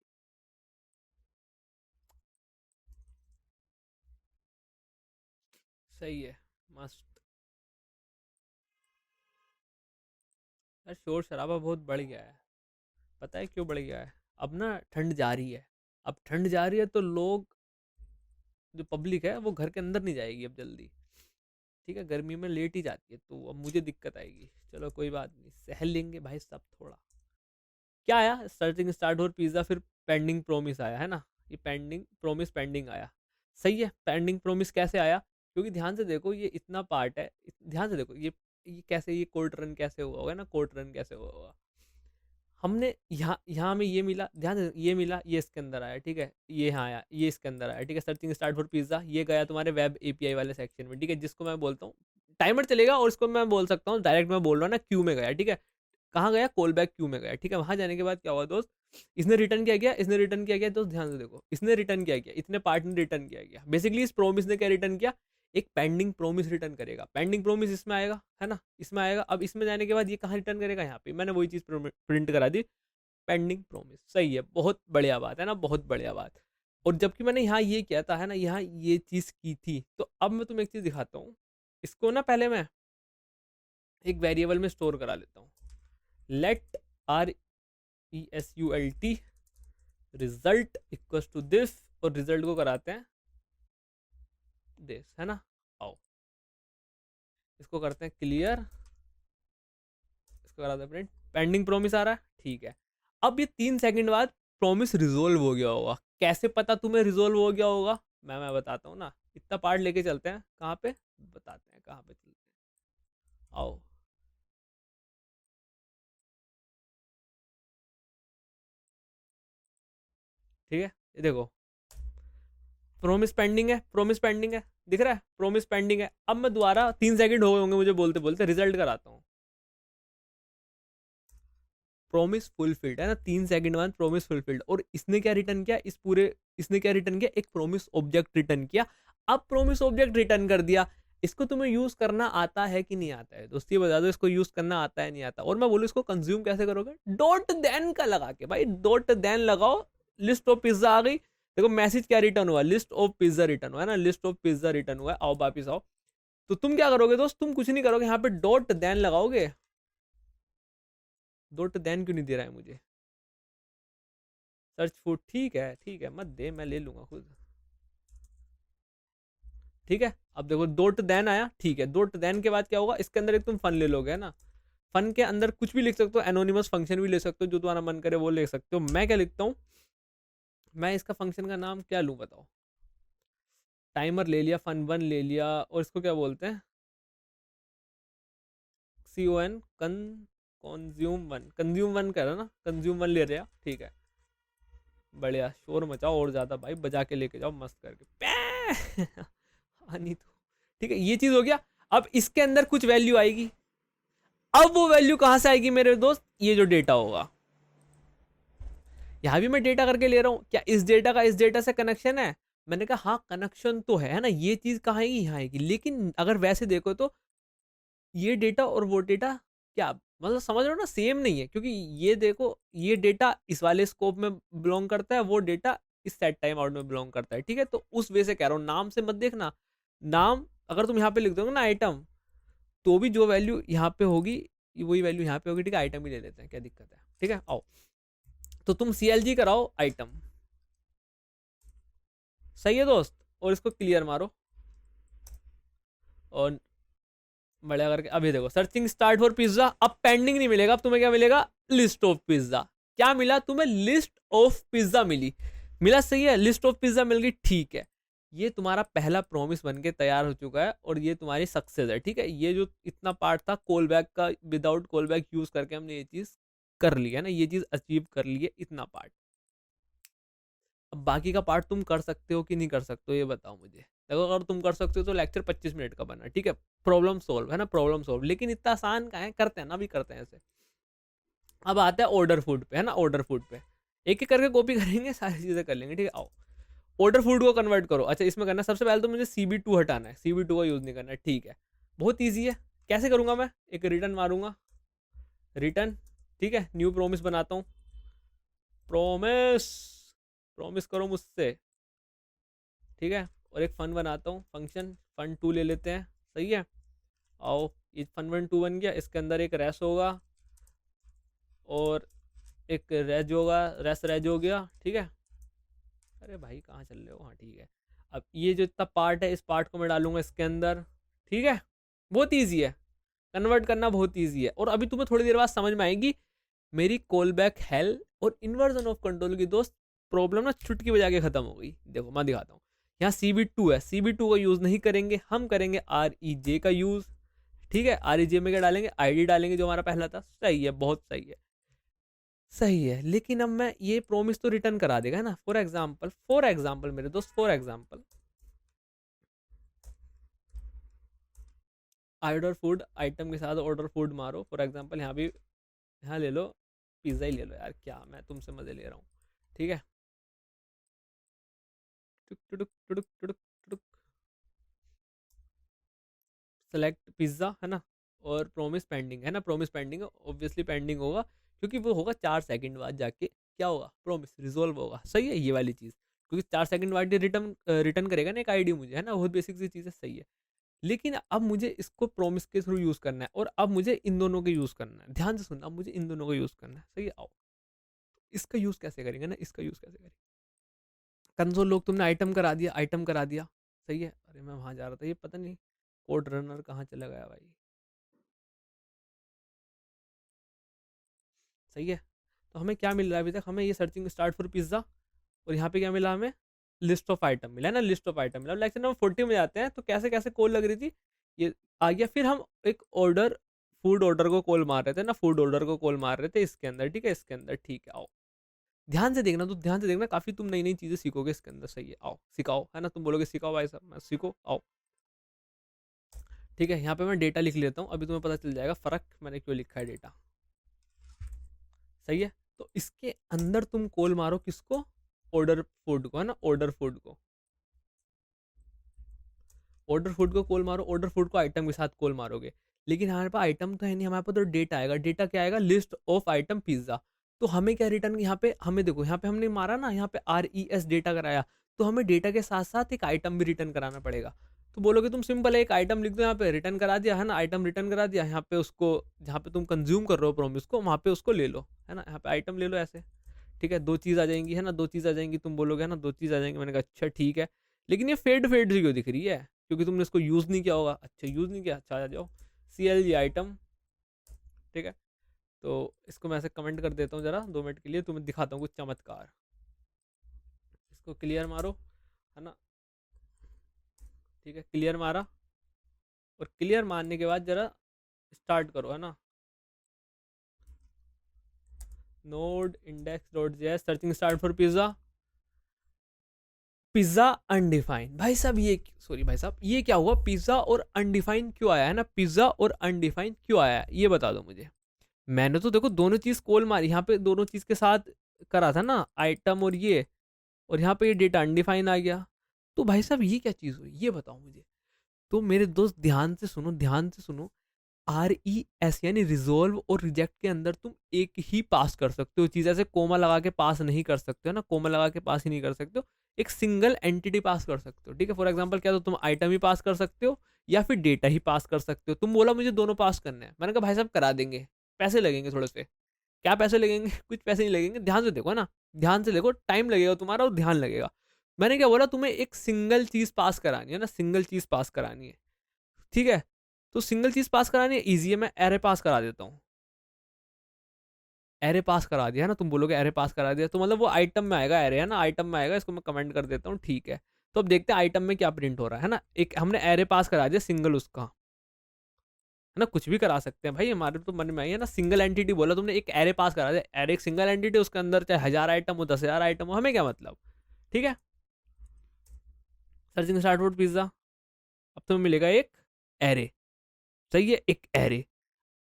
सही है, मस्त। यार शोर शराबा बहुत बढ़ गया है, पता है क्यों बढ़ गया है? अब ना ठंड जा रही है, अब ठंड जा रही है तो लोग, जो पब्लिक है वो घर के अंदर नहीं जाएगी अब जल्दी, ठीक है, गर्मी में लेट ही जाती है, तो अब मुझे दिक्कत आएगी। चलो कोई बात नहीं, सहल लेंगे भाई सब थोड़ा। क्या आया? सर्चिंग स्टार्ट और पिज्ज़ा, फिर पेंडिंग प्रोमिस आया है ना, ये पेंडिंग प्रोमिस पेंडिंग आया। सही है, पेंडिंग प्रोमिस कैसे आया? क्योंकि ध्यान से देखो ये इतना पार्ट है, ध्यान से देखो ये कैसे, ये कोर्ट रन कैसे हुआ होगा ना, कोर्ट रन कैसे हुआ होगा। हमने यहाँ यहाँ में ये मिला, ध्यान से, ये मिला, ये इसके अंदर आया, ठीक है, ये यहाँ आया, ये इसके अंदर आया, ठीक है, सर्चिंग स्टार्ट फॉर पिज्ज़ा, ये गया तुम्हारे वेब एपीआई वाले सेक्शन में, ठीक है, जिसको मैं बोलता हूँ टाइमर चलेगा, और इसको मैं बोल सकता हूँ डायरेक्ट, मैं बोल रहा हूँ ना क्यू में गया, ठीक है, कहाँ गया? कॉल बैक क्यू में गया, ठीक है। वहां जाने के बाद क्या हुआ दोस्त, इसने रिटर्न किया गया, इसने रिटर्न किया गया, दोस्त ध्यान से देखो, इसने रिटर्न किया गया, इतने पार्ट ने रिटर्न किया गया, बेसिकली इस प्रोमिस ने क्या रिटर्न किया, एक पेंडिंग प्रोमिस रिटर्न करेगा, पेंडिंग प्रोमिस इसमें आएगा, है ना, इसमें आएगा। अब इसमें जाने के बाद ये कहाँ रिटर्न करेगा? यहाँ पे मैंने वही चीज प्रिंट करा दी, पेंडिंग प्रोमिस। सही है, बहुत बढ़िया बात है ना, बहुत बढ़िया बात। और जबकि मैंने यहाँ ये किया था, है ना, यहाँ ये चीज की थी, तो अब मैं तुम्हें एक चीज दिखाता हूँ। इसको ना पहले मैं एक वेरिएबल में स्टोर करा लेता हूँ, let RESULT result equals to this, और रिजल्ट को कराते हैं दिस, है ना। आओ इसको करते हैं क्लियर, इसको कराते हैं प्रिंट, पेंडिंग प्रोमिस आ रहा है, ठीक है। अब ये 3 सेकंड बाद प्रोमिस रिजोल्व हो गया होगा। कैसे पता तुम्हें रिजोल्व हो गया होगा? मैं बताता हूँ ना, इतना पार्ट लेके चलते हैं, कहाँ पे बताते हैं, कहाँ पे चलते हैं, आओ। ठीक है, ये देखो, प्रोमिस पेंडिंग है, प्रोमिस पेंडिंग है, दिख रहा है, प्रोमिस पेंडिंग है। अब मैं दोबारा 3 सेकंड हो गए होंगे मुझे बोलते बोलते, रिजल्ट कराता हूँ, प्रोमिस फुलफिल्ड, है ना, 3 सेकंड बाद प्रोमिस फुलफिल्ड। और इसने क्या रिटर्न किया, इस पूरे, इसने क्या रिटर्न किया, एक प्रोमिस ऑब्जेक्ट रिटर्न किया। अब प्रोमिस ऑब्जेक्ट रिटर्न कर दिया, इसको तुम्हें यूज करना आता है कि नहीं आता है दोस्त, ये बता दो, इसको यूज करना आता है नहीं आता? और मैं बोलूँ इसको कंज्यूम कैसे करोगे, डॉट देन का लगा के, भाई डॉट देन लगाओ, लिस्ट ऑफ पिज्जा आ गई, देखो मैसेज क्या रिटर्न हुआ, लिस्ट ऑफ पिज्जा रिटर्न हुआ है ना, लिस्ट ऑफ पिज्जा रिटर्न हुआ है, आओ वापिस आओ। तो तुम क्या करोगे दोस्त, तुम कुछ नहीं करोगे, यहाँ पे डॉट देन लगाओगे। डॉट देन क्यों नहीं दे रहा है मुझे, सर्च फूड, ठीक है, मत दे, मैं ले लूंगा खुद, ठीक है। अब देखो डॉट देन आया, ठीक है, डॉट देन के बाद क्या होगा, इसके अंदर एक तुम फन ले लोगे, है ना, फन के अंदर कुछ भी लिख सकते हो, एनोनिमस फंक्शन भी ले सकते हो, जो तुम्हारा मन करे वो ले सकते हो। मैं क्या लिखता हूँ, मैं इसका फंक्शन का नाम क्या लूँ बताओ, टाइमर ले लिया, फन वन ले लिया, और इसको क्या बोलते हैं, CON कंज्यूम वन कह रहा ना, कंज्यूम वन ले रहा, ठीक है, बढ़िया, शोर मचाओ और ज्यादा भाई, बजा के लेके जाओ मस्त करके नहीं तो, ठीक है, ये चीज हो गया। अब इसके अंदर कुछ वैल्यू आएगी, अब वो वैल्यू कहां से आएगी मेरे दोस्त, ये जो डेटा होगा, यहां भी मैं डेटा करके ले रहा हूं, क्या इस डेटा का इस डेटा से कनेक्शन है? मैंने कहा हाँ कनेक्शन तो है ना, ये चीज कहाँ आएगी, यहाँ आएगी। लेकिन अगर वैसे देखो तो ये डेटा और वो डेटा, क्या मतलब समझ रहे हो ना, सेम नहीं है, क्योंकि ये देखो, ये डेटा इस वाले स्कोप में बिलोंग करता है, वो डेटा इस सेट टाइम आउट में बिलोंग करता है, ठीक है। तो उस वे से कह रहा हूँ, नाम से मत देखना, नाम अगर तुम यहाँ पे लिख दोगे ना आइटम, तो भी जो वैल्यू यहाँ पे होगी वही वैल्यू यहाँ पे होगी, ठीक है, आइटम ही ले लेते हैं, क्या दिक्कत है, ठीक है। आओ तो तुम CLG कराओ आइटम, सही है दोस्त, और इसको क्लियर मारो, और बढ़िया करके अभी देखो, सर्चिंग स्टार्ट फॉर पिज्जा, अब पेंडिंग नहीं मिलेगा, अब तुम्हें क्या मिलेगा, लिस्ट ऑफ पिज्जा। क्या मिला तुम्हें, लिस्ट ऑफ पिज्जा मिली, मिला, सही है, लिस्ट ऑफ पिज्जा मिल गई, ठीक है। ये तुम्हारा पहला प्रॉमिस बन के तैयार हो चुका है, और ये तुम्हारी सक्सेस है, ठीक है। ये जो इतना पार्ट था कॉल बैक का, विदाउट कॉल बैक यूज करके हमने ये चीज कर ली है ना, ये चीज अचीव कर ली है, इतना पार्ट। अब बाकी का पार्ट तुम कर सकते हो कि नहीं कर सकते हो, ये बताओ मुझे। देखो अगर तुम कर सकते हो तो लेक्चर 25 मिनट का बना, ठीक है, प्रॉब्लम सोल्व, है ना, प्रॉब्लम सोल्व। लेकिन इतना आसान का है, करते हैं ना, अभी करते हैं ऐसे। अब आता है ऑर्डर फूड पे, है ना, ऑर्डर फूड पे एक एक करके कॉपी करेंगे, सारी चीजें कर लेंगे, ठीक है। आओ ऑर्डर फूड को कन्वर्ट करो। अच्छा इसमें करना, सबसे पहले तो मुझे CB2 हटाना है, CB2 का यूज नहीं करना है, ठीक है, बहुत ईजी है। कैसे करूंगा मैं, एक रिटर्न मारूंगा, रिटर्न, ठीक है, न्यू प्रोमिस बनाता हूँ, प्रोमिस, प्रॉमिस करो मुझसे, ठीक है, और एक फन बनाता हूँ फंक्शन, फन 2 ले लेते हैं, सही है। आओ, ये फन 1 2 बन गया, इसके अंदर एक रेस होगा और एक रेज होगा, रेज हो गया, ठीक है। अरे भाई कहाँ चल रहे हो, हाँ ठीक है। अब ये जो इतना पार्ट है, इस पार्ट को मैं डालूंगा इसके अंदर, ठीक है। बहुत ईजी है, कन्वर्ट करना बहुत ईजी है। और अभी तुम्हें थोड़ी देर बाद समझ में आएगी मेरी कॉल बैक हेल और इन्वर्जन ऑफ कंट्रोल की दोस्त प्रॉब्लम ना चुटकी बजा के खत्म हो गई। देखो मैं दिखाता हूँ, यहाँ CB2 है, CB2 का यूज नहीं करेंगे, हम करेंगे REJ का यूज, ठीक है। REJ में क्या डालेंगे, ID डालेंगे जो हमारा पहला था, सही है, बहुत सही है, सही है। लेकिन अब मैं ये प्रोमिस तो रिटर्न करा देगा ना। फॉर एग्जाम्पल मेरे दोस्त, for example order food item के साथ ऑर्डर फूड मारो। फॉर एग्जाम्पल यहाँ भी, यहाँ ले लो, पिज्ज़ा ही ले लो यार, क्या मैं तुमसे मजे ले रहा हूँ, ठीक है। टुक टुक टुक टुक टुक, सेलेक्ट पिज्ज़ा, है ना। और प्रोमिस पेंडिंग है ना, प्रोमिस पेंडिंग है, ऑब्वियसली पेंडिंग होगा क्योंकि वो होगा 4 सेकंड बाद जाके क्या होगा, प्रोमिस रिजोल्व होगा, सही है ये वाली चीज़। क्योंकि 4 सेकंड बाद रिटर्न रिटर्न करेगा ना एक आईडी मुझे, है ना, बहुत बेसिक सी चीज़ है, सही है। लेकिन अब मुझे इसको प्रोमिस के थ्रू यूज़ करना है और अब मुझे इन दोनों के यूज़ करना है, ध्यान से सुनना, अब मुझे इन दोनों का यूज़ करना है, सही है। आओ, इसका यूज़ कैसे करेंगे ना, इसका यूज़ कैसे करेंगे। कंसोल लोग तुमने आइटम करा दिया, आइटम करा दिया, सही है। अरे मैं वहाँ जा रहा था, ये पता नहीं कोड रनर कहाँ चला गया भाई, सही है। तो हमें क्या मिल रहा है अभी तक, हमें ये सर्चिंग स्टार्ट फॉर पिज्ज़ा, और यहाँ पे क्या मिला हमें, लिस्ट ऑफ आइटम मिला है ना, लिस्ट ऑफ आइटम मिला। लेक्चर नंबर 40 में जाते हैं तो कैसे कैसे कॉल लग रही थी ये आ गया। फिर हम एक ऑर्डर, फूड ऑर्डर को कॉल मार रहे थे ना, फूड ऑर्डर को कॉल मार रहे थे इसके अंदर, ठीक है, इसके अंदर, ठीक है। आओ ध्यान से देखना, तो ध्यान से देखना, काफी तुम नई नई चीजें सीखोगे इसके अंदर, सही है। आओ सिखाओ, है ना, तुम बोलोगे सिखाओ भाई साहब, मैं सीखो, आओ, ठीक है। यहाँ पे मैं डेटा लिख लेता हूँ, अभी तुम्हें पता चल जाएगा फर्क मैंने क्यों लिखा है डेटा, सही है। तो इसके अंदर तुम कॉल मारो किसको, ऑर्डर फूड को, है ना, ऑर्डर फूड को, ऑर्डर फूड को कॉल मारो, ऑर्डर फूड को आइटम के साथ कॉल मारोगे। लेकिन हमारे पास आइटम तो है नहीं, हमारे पास तो डेटा आएगा। डेटा क्या आएगा, लिस्ट ऑफ आइटम पिज्जा। तो हमें क्या रिटर्न, यहाँ पे हमें देखो, यहाँ पे हमने मारा ना, यहाँ पे RES डेटा कराया, तो हमें डेटा के साथ साथ एक आइटम भी रिटर्न कराना पड़ेगा। तो बोलोगे तुम सिंपल है, एक आइटम लिख दो, यहाँ पे रिटर्न करा दिया, है ना, आइटम रिटर्न करा दिया। यहाँ पे उसको, जहाँ पे तुम कंज्यूम कर रहे हो प्रोमिस को, वहाँ पे उसको ले लो, है ना, यहाँ पे आइटम ले लो ऐसे, ठीक है। दो चीज़ आ जाएंगी, है ना, दो चीज़ आ जाएंगी, तुम बोलोगे है ना, दो चीज़ आ जाएंगी। मैंने कहा अच्छा ठीक है, लेकिन ये फेड फेड सी क्यों दिख रही है, क्योंकि तुमने इसको यूज़ नहीं किया होगा। अच्छा यूज़ नहीं किया, अच्छा आ जाओ, CLG आइटम, ठीक है। तो इसको मैं ऐसे कमेंट कर देता हूँ, जरा 2 मिनट के लिए तुम्हें दिखाता हूँ कुछ चमत्कार। इसको क्लियर मारो, है ना, ठीक है, क्लियर मारा। और क्लियर मारने के बाद जरा स्टार्ट करो, है ना, node index dot J searching start for pizza, pizza undefined. भाई साहब ये, सॉरी भाई साहब, ये क्या हुआ, पिज्ज़ा और अनडिफाइंड क्यों आया, है ना, पिज्ज़ा और अनडिफाइंड क्यों आया है, ये बता दो मुझे। मैंने तो देखो दोनों चीज़ कॉल मारी, यहाँ पे दोनों चीज़ के साथ करा था ना, आइटम और ये, और यहाँ पे ये डेटा अनडिफाइन आ गया। तो भाई साहब ये क्या चीज़ हुई, ये बताओ मुझे। तो मेरे दोस्त ध्यान से सुनो, ध्यान से सुनो, RES यानी रिजोल्व और रिजेक्ट के अंदर तुम एक ही पास कर सकते हो चीज़, ऐसे कोमा लगा के पास नहीं कर सकते हो ना, कोमा लगा के पास ही नहीं कर सकते हो, एक सिंगल एंटिटी पास कर सकते हो, ठीक है। फॉर एग्जांपल क्या, तो तुम आइटम ही पास कर सकते हो या फिर डेटा ही पास कर सकते हो। तुम बोला मुझे दोनों पास करना है, मैंने कहा भाई साहब करा देंगे, पैसे लगेंगे थोड़े से। क्या पैसे लगेंगे, कुछ पैसे नहीं लगेंगे, ध्यान से देखो ना, ध्यान से देखो, टाइम लगेगा तुम्हारा और ध्यान लगेगा। मैंने क्या बोला, तुम्हें एक सिंगल चीज़ पास करानी है ना, सिंगल चीज़ पास करानी है, ठीक है। तो सिंगल चीज पास करानी है, इजी है, मैं एरे पास करा देता हूँ। एरे पास करा दिया है ना, तुम बोलोगे एरे पास करा दिया, तो मतलब वो आइटम में आएगा, एरे है ना, आइटम में आएगा, इसको मैं कमेंट कर देता हूँ, ठीक है। तो अब देखते हैं आइटम में क्या प्रिंट हो रहा है ना। एक हमने एरे पास करा दिया सिंगल उसका, है ना, कुछ भी करा सकते हैं भाई, हमारे तो मन में आई है ना। सिंगल एंटिटी बोला तुमने, एक एरे पास करा दिया, एरे एक सिंगल एंटिटी, उसके अंदर चाहे 1000 आइटम हो, 10,000 आइटम हो, हमें क्या मतलब, ठीक है। सर्चिंग स्टार्ट फूड पिज्जा, अब तुम्हें मिलेगा एक एरे, सही है, एक एरे।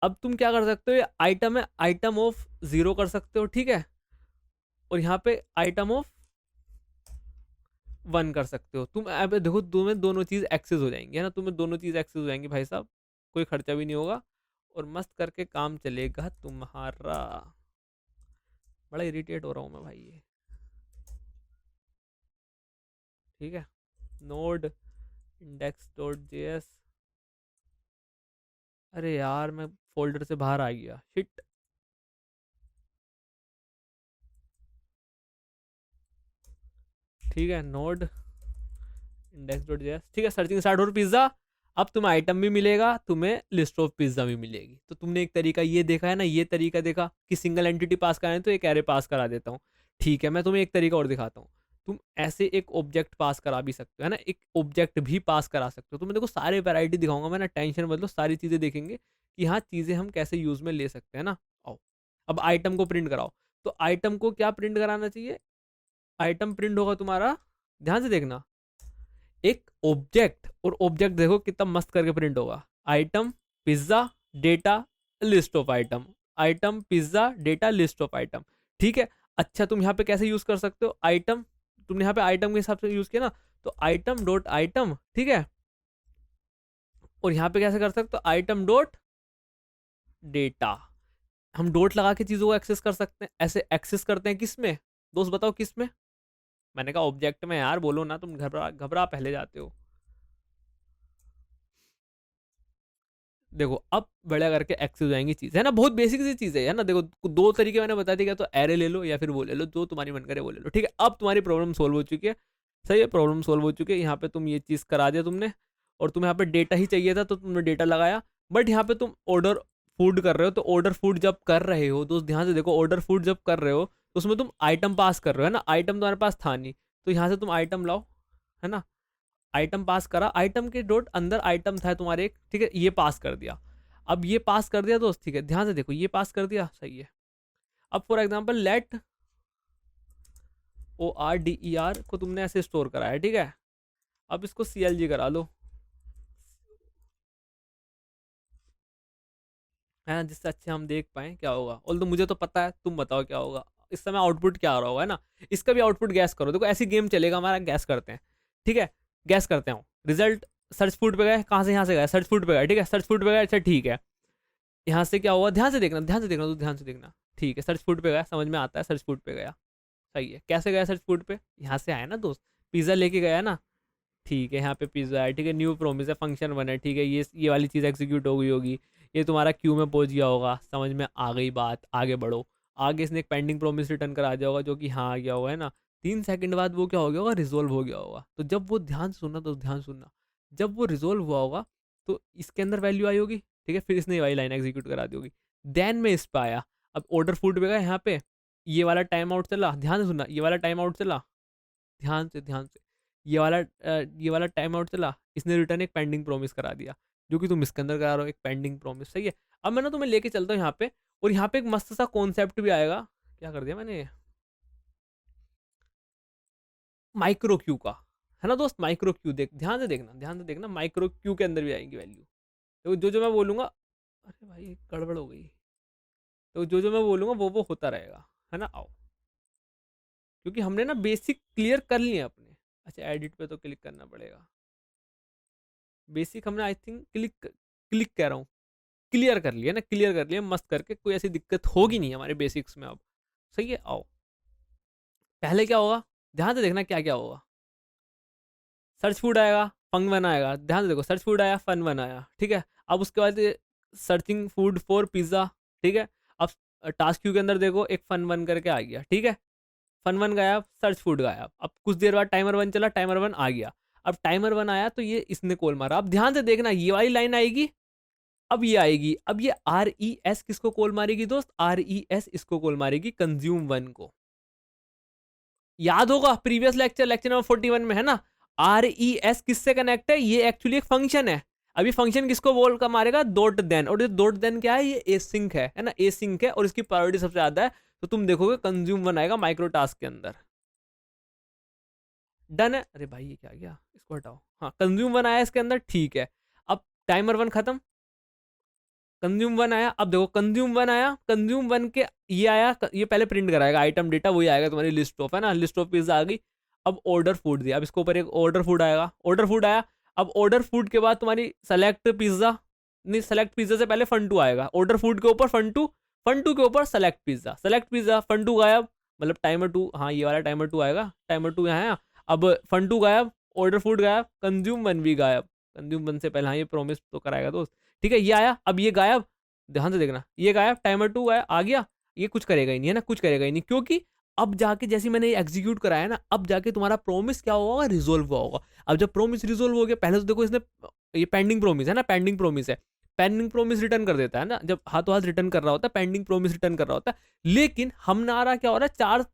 अब तुम क्या कर सकते हो, ये आइटम है, आइटम ऑफ 0 कर सकते हो, ठीक है। और यहाँ पे आइटम ऑफ 1 कर सकते हो। तुम यहाँ पे देखो, तुम्हें दोनों चीज़ एक्सेस हो जाएंगी, है ना, तुम्हें दोनों चीज़ एक्सेस हो जाएंगी भाई साहब, कोई खर्चा भी नहीं होगा और मस्त करके काम चलेगा तुम्हारा। बड़ा इरिटेट हो रहा हूँ मैं भाई ये, ठीक है। Node index.js। अरे यार मैं फोल्डर से बाहर आ गया, शिट। ठीक है, नोड index.js, ठीक है, सर्चिंग स्टार्ट हो पिज्जा। अब तुम्हें आइटम भी मिलेगा, तुम्हें लिस्ट ऑफ पिज्जा भी मिलेगी। तो तुमने एक तरीका ये देखा है ना, ये तरीका देखा कि सिंगल एंटिटी पास कराए तो एक एरे पास करा देता हूँ। ठीक है, मैं तुम्हें एक तरीका और दिखाता हूँ। तुम ऐसे एक ऑब्जेक्ट पास करा भी सकते हो, है ना, एक ऑब्जेक्ट भी पास करा सकते हो। तो मैं देखो सारे वैरायटी दिखाऊंगा मैं ना, टेंशन मत लो, सारी चीजें देखेंगे कि हाँ चीजें हम कैसे यूज में ले सकते हैं ना। आओ, अब आइटम को प्रिंट कराओ। तो आइटम को क्या प्रिंट कराना चाहिए? आइटम प्रिंट होगा तुम्हारा, ध्यान से देखना, एक ऑब्जेक्ट, और ऑब्जेक्ट देखो कितना मस्त करके प्रिंट होगा। Item pizza data list of item, item pizza data list of item. ठीक है, अच्छा तुम यहाँ पे कैसे यूज कर सकते हो आइटम? तुमने यहाँ पे आइटम के हिसाब से यूज किया ना, तो आइटम डॉट आइटम, ठीक है, और यहाँ पे कैसे कर सकते हो? Item dot data. हम डॉट लगा के चीजों को एक्सेस कर सकते हैं। ऐसे एक्सेस करते हैं किस में दोस्त, बताओ किस में? मैंने कहा ऑब्जेक्ट में यार, बोलो ना, तुम घबरा घबरा पहले जाते हो। देखो अब बढ़िया करके एक्सेस हो जाएंगी चीज़, है ना, बहुत बेसिक सी चीज़ है ना। देखो दो तरीके मैंने बता दिया, तो एरे ले लो या फिर वो ले लो, जो तुम्हारी मन करे वो ले लो। ठीक है, अब तुम्हारी प्रॉब्लम सोल्व हो चुकी है। सही है, प्रॉब्लम सोल्व हो चुकी है। यहाँ पे तुम ये चीज़ करा दिया तुमने, और तुम्हें यहाँ पे डेटा ही चाहिए था तो तुमने डेटा लगाया। बट यहाँ पे तुम ऑर्डर फूड कर रहे हो, तो ऑर्डर फूड जब कर रहे हो दोस्त ध्यान से देखो, ऑर्डर फूड जब कर रहे हो तो उसमें तुम आइटम पास कर रहे हो, है ना। आइटम तुम्हारे पास था नहीं, तो यहाँ से तुम आइटम लाओ, है ना। आइटम पास करा, आइटम के डॉट अंदर आइटम था तुम्हारे एक, ठीक है, ये पास कर दिया। अब ये पास कर दिया दोस्त, ठीक है, ध्यान से देखो, ये पास कर दिया, सही है। अब फॉर एग्जांपल लेट ORDER को तुमने ऐसे स्टोर करा है, ठीक है। अब इसको CLG करा लो, है ना, जिससे अच्छे हम देख पाए क्या होगा। और तो मुझे तो पता है, तुम बताओ क्या होगा इस समय, आउटपुट क्या आ रहा होगा, है ना। इसका भी आउटपुट गैस करो। देखो ऐसी गेम चलेगा हमारा, गैस करते हैं, ठीक है, गैस करते हैं। रिजल्ट सर्च फूड पे गए, कहाँ से, यहाँ से गए, सर्च फूड पे गए, ठीक है, सर्च फूड पे गए, अच्छा ठीक है। यहाँ से क्या हुआ, ध्यान से देखना, ध्यान से देखना, तो ध्यान से देखना। ठीक है, सर्च फूड पे गया, समझ में आता है, सर्च फूड पे गया, सही है। कैसे गया सर्च फूड पे? यहाँ से आया ना दोस्त, पिज्ज़ा लेके गया ना, ठीक है, यहाँ पे पिज्ज़ा है, ठीक है, न्यू प्रोमिस है, फंक्शन बना है, ठीक है, ये वाली चीज़ एग्जीक्यूट हो गई होगी, ये तुम्हारा क्यू में पहुंच गया होगा, समझ में आ गई बात, आगे बढ़ो। आगे इसने एक पेंडिंग प्रोमिस रिटर्न करा दिया होगा, जो कि हाँ आ गया होगा, है ना। 3 सेकंड बाद वो क्या हो गया होगा, रिजोल्व हो गया होगा। तो जब वो, ध्यान सुनना तो ध्यान सुनना, जब वो रिजोल्व हुआ होगा तो इसके अंदर वैल्यू आई होगी, ठीक है, फिर इसने ये वाली लाइन एग्जीक्यूट करा दी होगी। देन में इस पर आया, अब ऑर्डर फूड पे गया, यहाँ पे ये वाला टाइम आउट चला, ध्यान से सुनना, ये वाला टाइम आउट चला, ध्यान से ध्यान से, ये वाला टाइम आउट चला, इसने रिटर्न एक पेंडिंग प्रॉमिस करा दिया, जो कि तुम इसके अंदर करा रहे हो, एक पेंडिंग प्रॉमिस, सही है। अब मैं ना तुम्हें लेके चलता हूँ यहाँ पे, और यहाँ पे एक मस्त सा कॉन्सेप्ट भी आएगा। क्या कर दिया मैंने, माइक्रो क्यू का, है ना दोस्त, माइक्रो क्यू देख, ध्यान से देखना, ध्यान से देखना, माइक्रो क्यू के अंदर भी आएंगी वैल्यू। तो जो जो मैं बोलूंगा, अरे भाई गड़बड़ हो गई, तो जो जो मैं बोलूंगा वो होता रहेगा, है ना। आओ, क्योंकि हमने ना बेसिक क्लियर कर लिए अपने। अच्छा एडिट पे तो क्लिक करना पड़ेगा, बेसिक हमने आई थिंक क्लिक क्लिक कह रहा हूँ, क्लियर कर लिया ना, क्लियर कर लिया मस्त करके, कोई ऐसी दिक्कत होगी नहीं हमारे बेसिक्स में अब, सही है। आओ, पहले क्या होगा, ध्यान से देखना क्या क्या होगा। सर्च फूड आएगा, फन वन आएगा, ध्यान से देखो, सर्च फूड आया, फन वन आया, ठीक है। अब उसके बाद सर्चिंग फूड फॉर पिज्ज़ा, ठीक है। अब टास्क क्यू के अंदर देखो एक फन वन करके आ गया, ठीक है, फन वन गायब, सर्च फूड गायब। अब कुछ देर बाद टाइमर वन चला, टाइमर वन आ गया। अब टाइमर वन आया तो ये इसने कॉल मारा। अब ध्यान से देखना, ये वाली लाइन आएगी, अब ये आएगी, अब ये RES किसको कॉल मारेगी दोस्त, RES इसको कॉल मारेगी कंज्यूम वन को। याद होगा प्रीवियस लेक्चर, लेक्चर नंबर 41 में, है ना। RES किससे कनेक्ट है, ये एक्चुअली एक फंक्शन है। अभी फंक्शन किसको बोल का मारेगा, डॉट देन, और ये डॉट देन क्या है, ये एसिंक है ना, एसिंक है, और इसकी प्रायोरिटी सबसे ज्यादा है। तो तुम देखोगे कंज्यूम वन आएगा माइक्रो टास्क के अंदर, डन है। अरे भाई ये क्या गया, इसको हटाओ, हाँ कंज्यूम वन आया इसके अंदर, ठीक है। अब टाइमर वन खत्म, कंज्यूम वन आया। अब देखो कंज्यूम वन आया, कंज्यूम वन के ये आया, ये पहले प्रिंट कराएगा आइटम डेटा, वही आएगा तुम्हारी लिस्ट ऑफ, है ना, लिस्ट ऑफ पिज्जा आ गई। अब ऑर्डर फूड दिया, अब इसके ऊपर एक ऑर्डर फूड आएगा, ऑर्डर फूड आया। अब ऑर्डर फूड के बाद तुम्हारी सेलेक्ट पिज्जा, नहीं सेलेक्ट पिज्जा से पहले फन टू आएगा, ऑर्डर फूड के ऊपर फन टू, फन टू के ऊपर select pizza, select pizza, fun two गायब, मतलब टाइमर टू, हाँ ये वाला टाइमर टू आएगा, टाइमर टू यहाँ आया। अब फन टू गायब, ऑर्डर फूड गायब, कंज्यूम वन भी गायब। कंज्यूम वन से पहले, हाँ ये प्रॉमिस तो कराएगा दोस्त। ठीक है, ये आया, अब ये गायब, ध्यान से देखना, ये गायब, टाइमर 2 आया, आ गया, ये कुछ करेगा ही नहीं है ना, कुछ करेगा ही नहीं, क्योंकि अब जाके जैसे मैंने एग्जीक्यूट कराया ना, अब जाके तुम्हारा प्रॉमिस क्या होगा, रिजोल्व हुआ होगा। अब जब प्रॉमिस रिजोल्व हो गया, पहले तो देखो इसने, ये पेंडिंग प्रॉमिस है ना, पेंडिंग प्रॉमिस है, पेंडिंग प्रॉमिस रिटर्न कर देता है ना, जब हाथों हाथ रिटर्न कर रहा होता है, पेंडिंग प्रॉमिस रिटर्न कर रहा होता है। लेकिन हमारा क्या हो रहा है,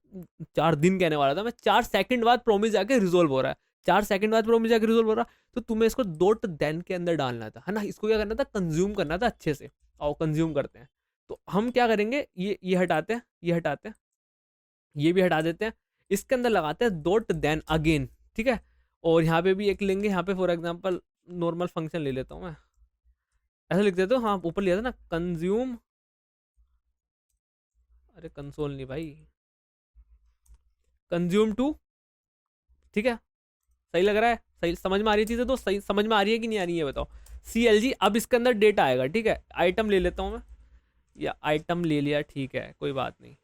4 दिन कहने वाला था मैं, 4 सेकंड बाद प्रॉमिस जाके रिजोल्व हो रहा है, 4 सेकंड बाद प्रॉमिस जाके रिजोल्व हो रहा है। तो तुम्हें इसको डॉट देन के अंदर डालना था, है ना, इसको क्या करना था, कंज्यूम करना था अच्छे से। आओ कंज्यूम करते हैं। तो हम क्या करेंगे, ये हटाते हैं, ये हटाते हैं, ये भी हटा देते हैं, इसके अंदर लगाते हैं डॉट देन अगेन। ठीक है, और यहाँ पे भी एक लेंगे, यहाँ पे फॉर एग्जाम्पल नॉर्मल फंक्शन ले लेता हूँ मैं, ऐसा लिख देता हूँ, हाँ ऊपर लिया था ना, कंज्यूम, अरे कंसोल नहीं भाई, कंज्यूम टू। ठीक है, सही लग रहा है, सही समझ में आ रही है चीजें, तो सही समझ में आ रही है कि नहीं आ रही है बताओ। CLG, अब इसके अंदर डेटा आएगा। ठीक है, आइटम ले लेता हूँ मैं, या आइटम ले लिया, ठीक है कोई बात नहीं।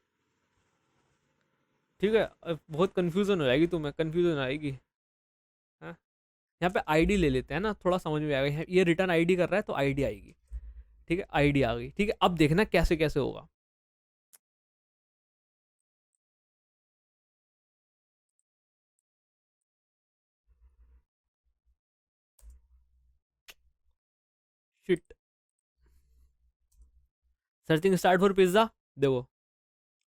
ठीक है, अब बहुत कंफ्यूजन हो जाएगी, तुम्हें कंफ्यूजन आएगी। हाँ, यहाँ पे आईडी ले लेते हैं ना, थोड़ा समझ में आएगा, ये रिटर्न आईडी कर रहा है तो आईडी आएगी। ठीक है, आईडी आ गई। ठीक है, अब देखना कैसे कैसे होगा। Shit, searching start for pizza, देखो।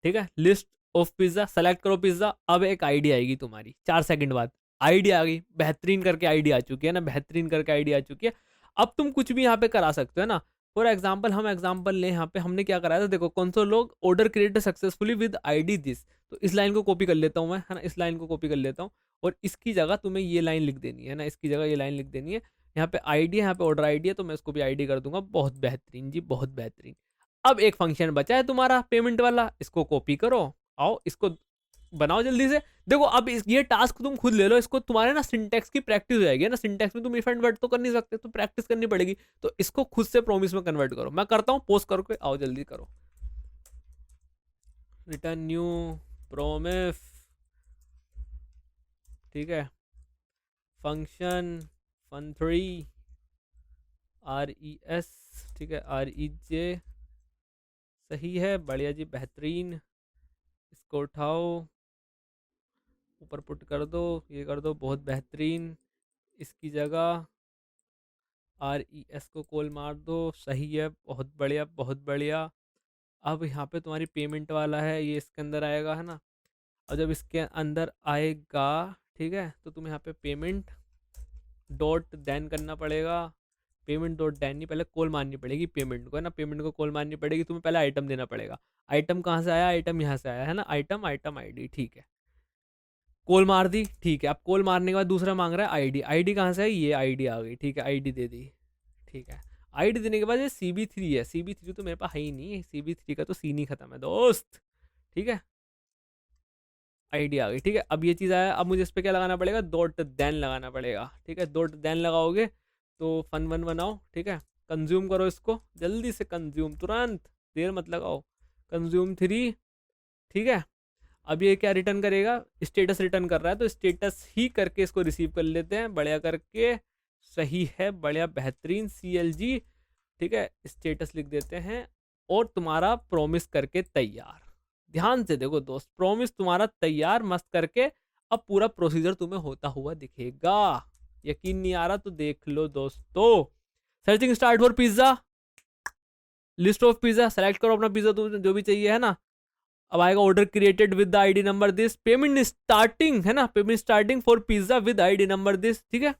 ठीक है, लिस्ट ऑफ पिज्जा, सेलेक्ट करो पिज्जा, अब एक आईडी आएगी तुम्हारी 4 सेकंड बाद, आईडी आ गई, बेहतरीन करके आईडी आ चुकी है ना, बेहतरीन करके आईडी आ चुकी है। अब तुम कुछ भी यहाँ पे करा सकते हो ना। फॉर एग्जाम्पल, हम एग्जाम्पल लें, यहाँ पे हमने क्या कराया था, देखो, कौन सा लोग order create successfully with ID this. तो इस लाइन को कॉपी कर लेता हूँ मैं, है ना, इस लाइन को कॉपी कर लेता हूँ, और इसकी जगह तुम्हें ये लाइन लिख देनी है ना, इसकी जगह ये लाइन लिख देनी है। यहाँ पे आईडी है, यहाँ पे ऑर्डर आईडी है, तो मैं इसको भी आईडी कर दूंगा। बहुत बेहतरीन जी, बहुत बेहतरीन। अब एक फंक्शन बचा है तुम्हारा पेमेंट वाला, इसको कॉपी करो, आओ इसको बनाओ जल्दी से। देखो, अब ये टास्क तुम खुद ले लो, इसको तुम्हारे ना सिंटेक्स की प्रैक्टिस हो जाएगी ना, सिंटेक्स में तुम इफ एंड बट तो कर नहीं सकते, तो प्रैक्टिस करनी पड़ेगी। तो इसको खुद से प्रॉमिस में कन्वर्ट करो, मैं करता हूँ, पोस्ट करके आओ जल्दी करो। रिटर्न न्यू प्रोमिस, ठीक है, फंक्शन fun3 RES, ठीक है, REJ, सही है, बढ़िया जी, बेहतरीन। इसको उठाओ, ऊपर पुट कर दो, ये कर दो, बहुत बेहतरीन। इसकी जगह RES को कॉल मार दो, सही है, बहुत बढ़िया, बहुत बढ़िया। अब यहाँ पे तुम्हारी पेमेंट वाला है, ये इसके अंदर आएगा, है ना। और जब इसके अंदर आएगा, ठीक है, तो तुम्हें यहाँ पे पेमेंट डॉट देन करना पड़ेगा। पेमेंट डॉट देन नहीं, पहले कॉल मारनी पड़ेगी पेमेंट को, है ना, पेमेंट को कॉल मारनी पड़ेगी, तुम्हें पहले आइटम देना पड़ेगा। आइटम कहाँ से आया, आइटम यहाँ से आया, है ना, आइटम आइटम आईडी, ठीक है, कॉल मार दी। ठीक है, अब कॉल मारने के बाद दूसरा मांग रहा है आईडी, आईडी कहाँ से है, ये आईडी आ गई, ठीक है, आईडी दे दी। ठीक है, आईडी देने के बाद ये CB3 है, CB3 तो मेरे पास है ही नहीं, CB3 का तो सीन ही खत्म है दोस्त। ठीक है, आईडी आ गई। ठीक है, अब ये चीज़ आया, अब मुझे इस पर क्या लगाना पड़ेगा, डॉट देन लगाना पड़ेगा। ठीक है, डॉट देन लगाओगे तो फन वन बनाओ। ठीक है, कंज्यूम करो इसको जल्दी से, कंज्यूम तुरंत, देर मत लगाओ, कंज्यूम 3। ठीक है, अब ये क्या रिटर्न करेगा, स्टेटस रिटर्न कर रहा है, तो स्टेटस ही करके इसको रिसीव कर लेते हैं, बढ़िया करके, सही है, बढ़िया बेहतरीन, CLG। ठीक है, स्टेटस लिख देते हैं, और तुम्हारा प्रॉमिस करके तैयार। ध्यान से देखो दोस्त, प्रॉमिस तुम्हारा तैयार मस्त करके, अब पूरा प्रोसीजर तुम्हें होता हुआ दिखेगा। यकीन नहीं आ रहा तो देख लो दोस्तों। Searching start for pizza, list of pizza, select करो अपना पिज्जा जो भी चाहिए, है ना। अब आएगा order created with the ID number this, payment starting, है ना, payment starting for pizza with ID number this. ठीक है,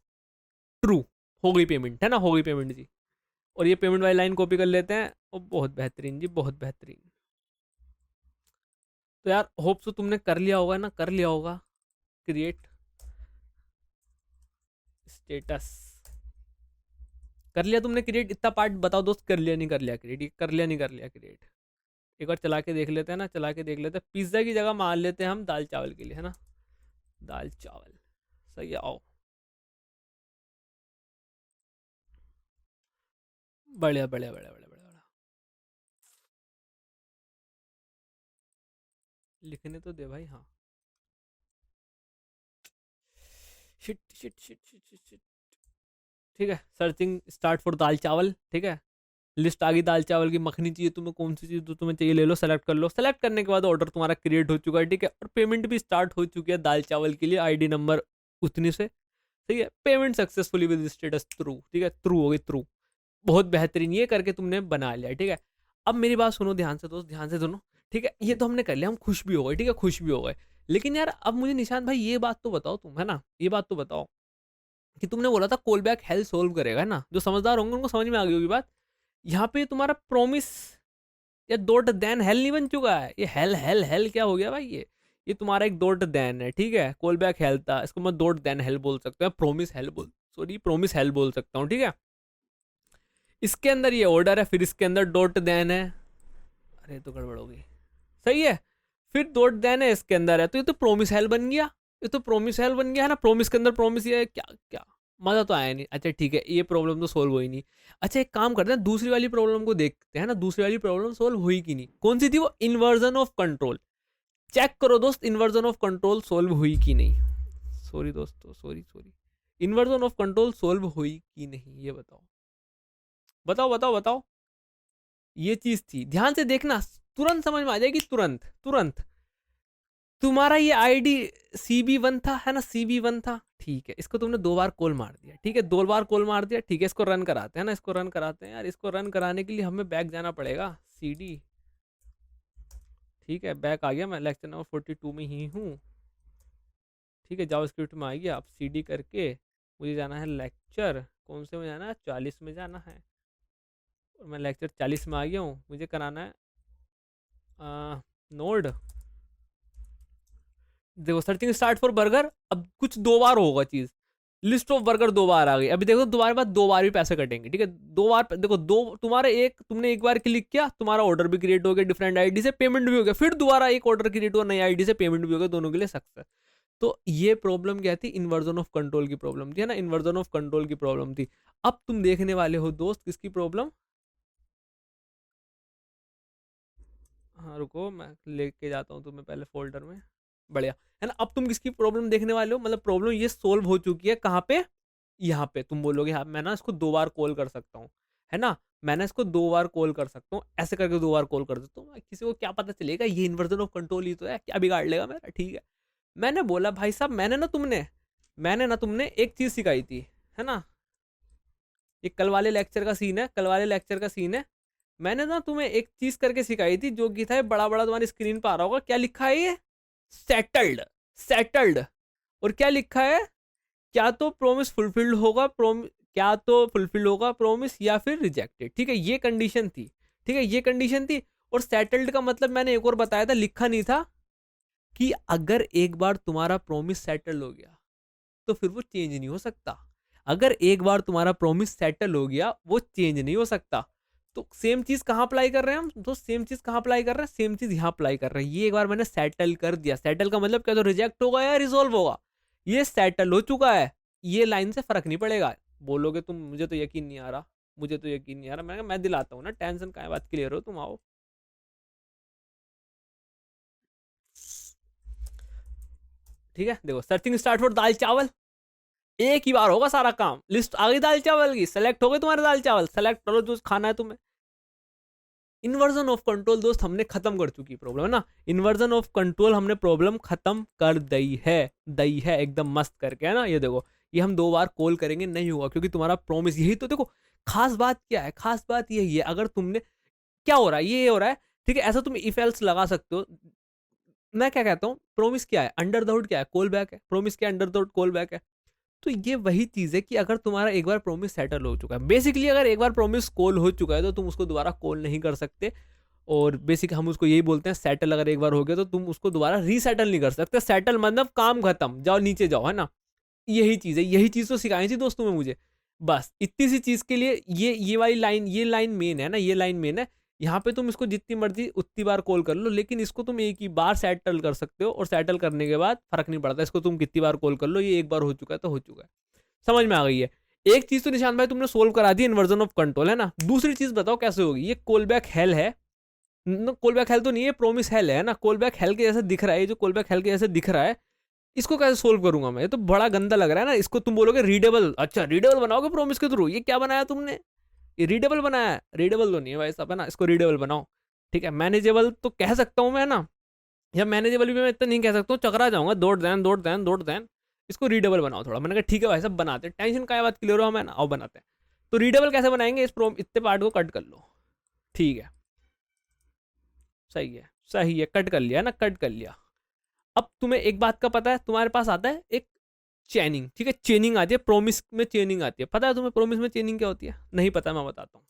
ट्रू, हो गई पेमेंट, है ना, हो गई पेमेंट जी। और ये पेमेंट वाली लाइन कॉपी कर लेते हैं, और बहुत बेहतरीन जी, बहुत बेहतरीन। तो यार होप सो तुमने कर लिया होगा ना, कर लिया होगा क्रिएट स्टेटस, कर लिया तुमने क्रिएट, इतना पार्ट बताओ दोस्त, कर लिया नहीं कर लिया क्रिएट, ये कर लिया नहीं कर लिया क्रिएट। एक बार चला के देख लेते हैं ना, चला के देख लेते हैं, पिज्ज़ा की जगह मान लेते हैं हम दाल चावल के लिए, है ना, दाल चावल, सही है, आओ, बढ़िया बढ़िया बढ़िया बढ़िया बढ़िया बढ़िया। लिखने तो दे भाई, हाँ, shit shit shit shit shit shit. ठीक है, सर्चिंग स्टार्ट फॉर दाल चावल। ठीक है, लिस्ट आ गई दाल चावल की। मखनी चाहिए तुम्हें, कौन सी चीज़ तो तुम्हें चाहिए ले लो, सेलेक्ट कर लो। सेलेक्ट करने के बाद ऑर्डर तुम्हारा क्रिएट हो चुका है। ठीक है, और पेमेंट भी स्टार्ट हो चुकी है दाल चावल के लिए, आईडी नंबर उतनी से। ठीक है, payment successfully with status through. ठीक है, थ्रू हो गई, थ्रू। बहुत बेहतरीन, ये करके तुमने बना लिया। ठीक है, अब मेरी बात सुनो ध्यान से दोस्त, ध्यान से सुनो। ठीक है, ये तो हमने कर लिया, हम खुश भी हो गए। ठीक है, खुश भी हो गए। लेकिन यार अब मुझे निशांत भाई ये बात तो बताओ तुम, है ना, ये बात तो बताओ कि तुमने बोला था कॉल बैक हेल सोल्व करेगा, है ना। जो समझदार होंगे उनको समझ में आ गई होगी बात। यहाँ पे तुम्हारा प्रोमिस या डॉट देन हेल नहीं बन चुका है। ये हेल हेल हेल क्या हो गया भाई, ये तुम्हारा एक डॉट देन है। ठीक है, कॉल बैक हेल था, इसको मैं डॉट देन हेल बोल सकता हूँ, प्रोमिस हेल बोल, सॉरी प्रोमिस हेल बोल सकता हूँ। ठीक है, इसके अंदर ये ऑर्डर है, फिर इसके अंदर डॉट देन है। अरे तो गड़बड़ हो गई, सही है। फिर डॉट देन है इसके अंदर है, तो ये तो प्रोमिस हेल बन गया। ये तो प्रोमिस हेल बन गया है ना। प्रोमिस के अंदर प्रोमिस, ये क्या क्या मजा तो आया नहीं। अच्छा ठीक है, ये प्रॉब्लम तो सोल्व हुई नहीं। अच्छा एक काम करते हैं, दूसरी वाली प्रॉब्लम को देखते हैं ना। दूसरी वाली प्रॉब्लम सोल्व हुई कि नहीं, कौन सी थी वो, इन्वर्जन ऑफ कंट्रोल। चेक करो दोस्त, इन्वर्जन ऑफ कंट्रोल सोल्व हुई कि नहीं। सॉरी दोस्तों, sorry sorry, inversion of control solve हुई कि नहीं, ये बताओ बताओ बताओ बताओ। ये चीज थी, ध्यान से देखना, तुरंत समझ में आ जाएगी, तुरंत तुरंत। तुम्हारा ये आईडी CB1 था, है ना, CB1 था। ठीक है, इसको तुमने 2 बार कॉल मार दिया। ठीक है, 2 बार कॉल मार दिया। ठीक है, इसको रन कराते हैं ना, इसको रन कराते हैं यार। इसको रन कराने के लिए हमें बैक जाना पड़ेगा, CD। ठीक है, बैक आ गया, मैं लेक्चर नंबर 42 में ही हूँ। ठीक है, जावास्क्रिप्ट में आ गया। अब CD करके मुझे जाना है लेक्चर, कौन से में जाना है, 40 में जाना है। और मैं लेक्चर 40 में आ गया हूँ। मुझे कराना है नोड। देखो सर्चिंग स्टार्ट फॉर बर्गर, अब कुछ 2 बार होगा चीज। लिस्ट ऑफ बर्गर 2 बार आ गई। अभी देखो दोबारा बाद 2 बार भी पैसे कटेंगे। ठीक है, 2 बार देखो, दो तुम्हारे एक, तुमने एक बार क्लिक किया, तुम्हारा ऑर्डर भी क्रिएट हो गया डिफरेंट आईडी से, पेमेंट भी हो गया। फिर दोबारा एक ऑर्डर क्रिएट हुआ नई आईडी से, पेमेंट भी हो गया, दोनों के लिए सक्सेस। तो ये प्रॉब्लम क्या थी, इन्वर्जन ऑफ कंट्रोल की प्रॉब्लम थी, है ना, इन्वर्जन ऑफ कंट्रोल की प्रॉब्लम थी। अब तुम देखने वाले हो दोस्त किसकी प्रॉब्लम। हाँ रुको, मैं लेके जाता हूँ तुम्हें पहले फोल्डर में, बढ़िया, है ना। अब तुम किसकी प्रॉब्लम देखने वाले हो, मतलब प्रॉब्लम ये सोल्व हो चुकी है कहाँ पे, यहाँ पे। तुम बोलोगे हाँ मैं ना इसको 2 बार कॉल कर सकता हूँ, है ना, मैंने इसको 2 बार कॉल कर सकता हूँ, ऐसे करके 2 बार कॉल कर देता हूँ। किसी को क्या पता चलेगा, ये इन्वर्जन ऑफ कंट्रोल ही तो है, क्या बिगाड़ लेगा मेरा। ठीक है, मैंने बोला भाई साहब, मैंने ना तुमने एक चीज सिखाई थी, है ना। ये कल वाले लेक्चर का सीन है, कल वाले लेक्चर का सीन है। मैंने ना तुम्हें एक चीज करके सिखाई थी, जो कि था बड़ा बड़ा तुम्हारी स्क्रीन पर आ रहा होगा, क्या लिखा है ये, सेटल्ड, सेटल्ड। और क्या लिखा है, क्या तो प्रोमिस फुलफिल्ड होगा, क्या तो फुलफिल्ड होगा प्रोमिस, या फिर रिजेक्टेड। ठीक है, ये कंडीशन थी। ठीक है, ये कंडीशन थी। और सेटल्ड का मतलब मैंने एक और बताया था, लिखा नहीं था, कि अगर एक बार तुम्हारा प्रोमिस सेटल हो गया तो फिर वो चेंज नहीं हो सकता। अगर एक बार तुम्हारा प्रोमिस सेटल हो गया, वो चेंज नहीं हो सकता। तो सेम चीज कहां अप्लाई कर रहे हैं हम, तो सेम चीज कहां अप्लाई कर रहे हैं, सेम चीज यहां अप्लाई कर रहे हैं। ये एक बार मैंने सेटल कर दिया, सेटल का मतलब क्या, तो रिजेक्ट होगा या रिजोल्व होगा, ये सेटल हो चुका है। ये लाइन से फर्क नहीं पड़ेगा। बोलोगे तुम मुझे तो यकीन नहीं आ रहा, मुझे तो यकीन नहीं आ रहा। मैं दिलाता हूँ ना, टेंशन काय बात क्लियर हो, तुम आओ। ठीक है, देखो सर्चिंग स्टार्ट फॉर दाल चावल, एक ही बार होगा सारा काम। लिस्ट आ गई दाल चावल की, सेलेक्ट हो गए तुम्हारे दाल चावल, सेलेक्ट करो जो खाना है तुम्हें। इन्वर्जन ऑफ कंट्रोल दोस्त हमने खत्म कर चुकी प्रॉब्लम, है ना। इन्वर्जन ऑफ कंट्रोल हमने प्रॉब्लम खत्म कर दई है एकदम मस्त करके, है ना। ये देखो, ये हम 2 बार कॉल करेंगे नहीं होगा, क्योंकि तुम्हारा प्रॉमिस यही तो। देखो खास बात क्या है, खास बात यही है, अगर तुमने, क्या हो रहा है, ये हो रहा है। ठीक है, ऐसा तुम इफ एल्स लगा सकते हो। मैं क्या कहता हूँ, प्रोमिस क्या है, अंडर द हुड क्या है, कॉल बैक है। प्रोमिस क्या, under the hood call back है। तो ये वही चीज है कि अगर तुम्हारा एक बार प्रोमिस सेटल हो चुका है, बेसिकली अगर एक बार प्रोमिस कॉल हो चुका है, तो तुम उसको दोबारा कॉल नहीं कर सकते। और बेसिक हम उसको यही बोलते हैं, सेटल अगर एक बार हो गया तो तुम उसको दोबारा रीसेटल नहीं कर सकते। सेटल मतलब काम खत्म, जाओ नीचे जाओ, है ना। यही चीज है, यही चीज तो सिखाई थी दोस्तों में मुझे। बस इतनी सी चीज के लिए ये वाली लाइन, ये लाइन मेन है ना, ये लाइन मेन है। यहाँ पे तुम इसको जितनी मर्जी उतनी बार कॉल कर लो, लेकिन इसको तुम एक ही बार सेटल कर सकते हो, और सेटल करने के बाद फर्क नहीं पड़ता, इसको तुम कितनी बार कॉल कर लो, ये एक बार हो चुका है तो हो चुका है। समझ में आ गई है। एक चीज तो निशान भाई तुमने सोल्व करा दी, इन्वर्जन ऑफ कंट्रोल, है ना। दूसरी चीज बताओ कैसे होगी, ये कॉल बैक हेल है, कॉल बैक हेल तो नहीं है, प्रोमिस हेल है ना। कॉल बैक हेल के जैसे दिख रहा है, जो कॉल बैक हेल के जैसे दिख रहा है, इसको कैसे सोल्व करूंगा मैं, ये तो बड़ा गंदा लग रहा है ना। इसको तुम बोलोगे रीडेबल, अच्छा रीडेबल बनाओगे प्रोमिस के थ्रू, ये क्या बनाया तुमने, ये रीडेबल बनाया है, रीडेबल तो नहीं है भाई साहब, है ना, इसको रीडेबल बनाओ। ठीक है, मैनेजेबल तो कह सकता हूँ मैं ना, या मैनेजेबल भी मैं इतना नहीं कह सकता हूँ, चकरा जाऊंगा, दौड़ दैन। इसको रीडेबल बनाओ थोड़ा। मैंने कहा ठीक है भाई साहब बनाते, टेंशन क्या बात क्लियर हो, हमें ना आओ बनाते हैं। तो रीडेबल कैसे बनाएंगे, इस प्रोम इतने पार्ट को कट कर लो। ठीक है, सही है, कट कर लिया ना, कट कर लिया। अब तुम्हें एक बात का पता है, तुम्हारे पास आता है एक चेनिंग, ठीक है, चेनिंग आती है प्रोमिस में, चेनिंग आती है, पता है तुम्हें प्रोमिस में चेनिंग क्या होती है, नहीं पता, मैं बताता हूँ।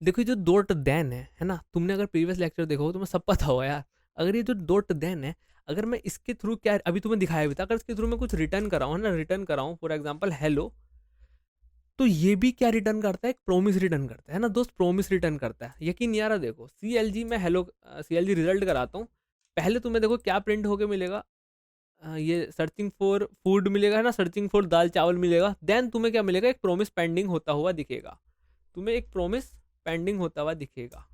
देखो ये जो डॉट देन है ना, तुमने अगर प्रीवियस लेक्चर देखो तुम्हें सब पता होगा यार। अगर ये जो डॉट देन है, अगर मैं इसके थ्रू क्या अभी तुम्हें दिखाया भी था, अगर इसके थ्रू मैं कुछ रिटर्न कराऊँ ना, रिटर्न कराऊँ फॉर एग्जाम्पल हेलो, तो ये भी क्या रिटर्न करता है, एक प्रोमिस रिटर्न करता है ना दोस्त, प्रोमिस रिटर्न करता है। यकीन नहीं आ रहा, देखो CLG में हेलो, CLG रिजल्ट कराता हूँ। पहले तुम्हें देखो क्या प्रिंट होके मिलेगा, ये सर्चिंग फॉर फूड मिलेगा है ना, सर्चिंग फॉर दाल चावल मिलेगा। देन तुम्हें क्या मिलेगा, एक प्रोमिस पेंडिंग होता हुआ दिखेगा, तुम्हें एक प्रोमिस पेंडिंग होता हुआ दिखेगा।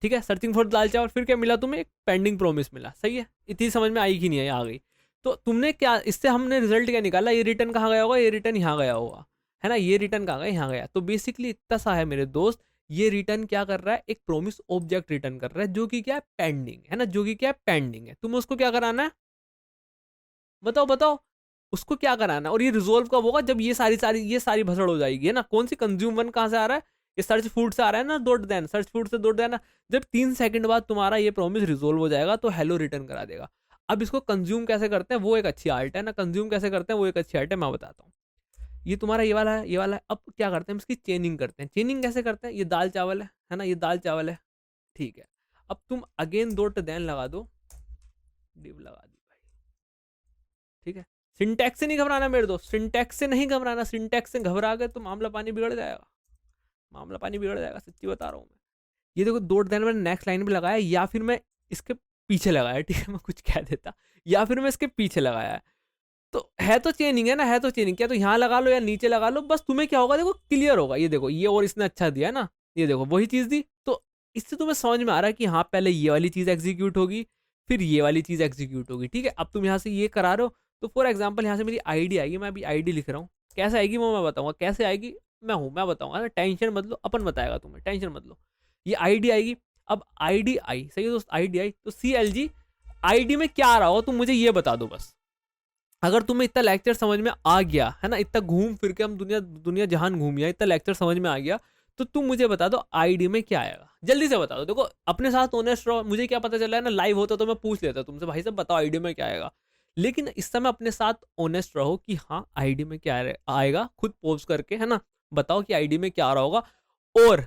ठीक है, सर्चिंग फॉर दाल चावल, फिर क्या मिला तुम्हें, एक पेंडिंग प्रोमिस मिला। सही है, इतनी समझ में आई कि नहीं आई, आ गई। तो तुमने क्या इससे हमने रिजल्ट क्या निकाला, ये रिटर्न कहाँ गया होगा, ये रिटर्न यहाँ गया होगा, है ना, ये रिटर्न कहाँ गया, यहाँ गया। तो बेसिकली इतना सा है मेरे दोस्त, ये रिटर्न क्या कर रहा है, एक प्रोमिस ऑब्जेक्ट रिटर्न कर रहा है, जो कि क्या है, पेंडिंग है ना, जो कि क्या है, पेंडिंग है। तुम्हें उसको क्या कराना है, बताओ, उसको क्या कराना है। और ये रिजोल्व कब होगा, जब ये सारी भसड़ हो जाएगी, है ना। कौन सी कंज्यूम वन कहाँ से आ रहा है, ये सर्च फूड से आ रहा है ना, डॉट देन, सर्च फूड से डॉट देन। जब 3 सेकंड बाद तुम्हारा ये प्रॉमिस रिजोल्व हो जाएगा तो हेलो रिटर्न करा देगा। अब इसको कंज्यूम कैसे करते हैं वो एक अच्छी आर्ट है ना, कंज्यूम कैसे करते हैं वो एक अच्छी आर्ट है, मैं बताता हूँ। ये तुम्हारा ये वाला है, ये वाला है। अब क्या करते हैं, हम इसकी चेनिंग करते हैं। चेनिंग कैसे करते हैं, ये दाल चावल है ना, ये दाल चावल है, ठीक है। अब तुम अगेन डॉट देन लगा दो, डिव लगा दी भाई, ठीक है। सिंटैक्स से नहीं घबराना मेरे दोस्त, सिंटैक्स से नहीं घबराना, सिंटैक्स से घबरा गए तो मामला पानी बिगड़ जाएगा, मामला पानी बिगड़ जाएगा, सच्ची बता रहा हूँ मैं। ये देखो डॉट देन मैंने नेक्स्ट लाइन पे लगाया, या फिर मैं इसके पीछे लगाया, ठीक है, मैं कुछ कह देता, या फिर मैं इसके पीछे लगाया है। तो है तो चेनिंग है ना, है तो चेनिंग, क्या तो यहाँ लगा लो या नीचे लगा लो, बस तुम्हें क्या होगा देखो, क्लियर होगा। ये देखो, ये और इसने अच्छा दिया है ना, ये देखो वही चीज़ दी। तो इससे तुम्हें समझ में आ रहा है कि हाँ पहले ये वाली चीज़ एग्जीक्यूट होगी, फिर ये वाली चीज़ एग्जीक्यूट होगी, ठीक है। अब तुम यहाँ से ये करा रहे हो, तो फॉर एग्जाम्पल यहाँ से मेरी आईडी आएगी, मैं अभी आईडी लिख रहा हूँ, कैसे आएगी वो मैं बताऊंगा, कैसे आएगी मैं बताऊंगा ना, टेंशन मत लो, अपन बताएगा तुम्हें, टेंशन मत लो। ये आईडी आएगी, अब आईडी आई, सही है दोस्त, आईडी आई, तो CLG आईडी में क्या आ रहा हो तुम मुझे ये बता दो बस। अगर तुम्हें इतना लेक्चर समझ में आ गया है ना, इतना घूम फिर के हम दुनिया दुनिया जहान घूमिया, इतना लेक्चर समझ में आ गया, तो तुम मुझे बता दो आईडी में क्या आएगा, जल्दी से बता दो। देखो अपने साथ ऑनेस्ट रहो, मुझे क्या पता चला है ना, लाइव होता तो मैं पूछ लेता तुमसे, भाई साहब बताओ आईडी में क्या आएगा। लेकिन इस समय अपने साथ ऑनेस्ट रहो कि हाँ आईडी में क्या आएगा, खुद पोस्ट करके, है ना, बताओ कि आईडी में क्या आ रहा होगा। और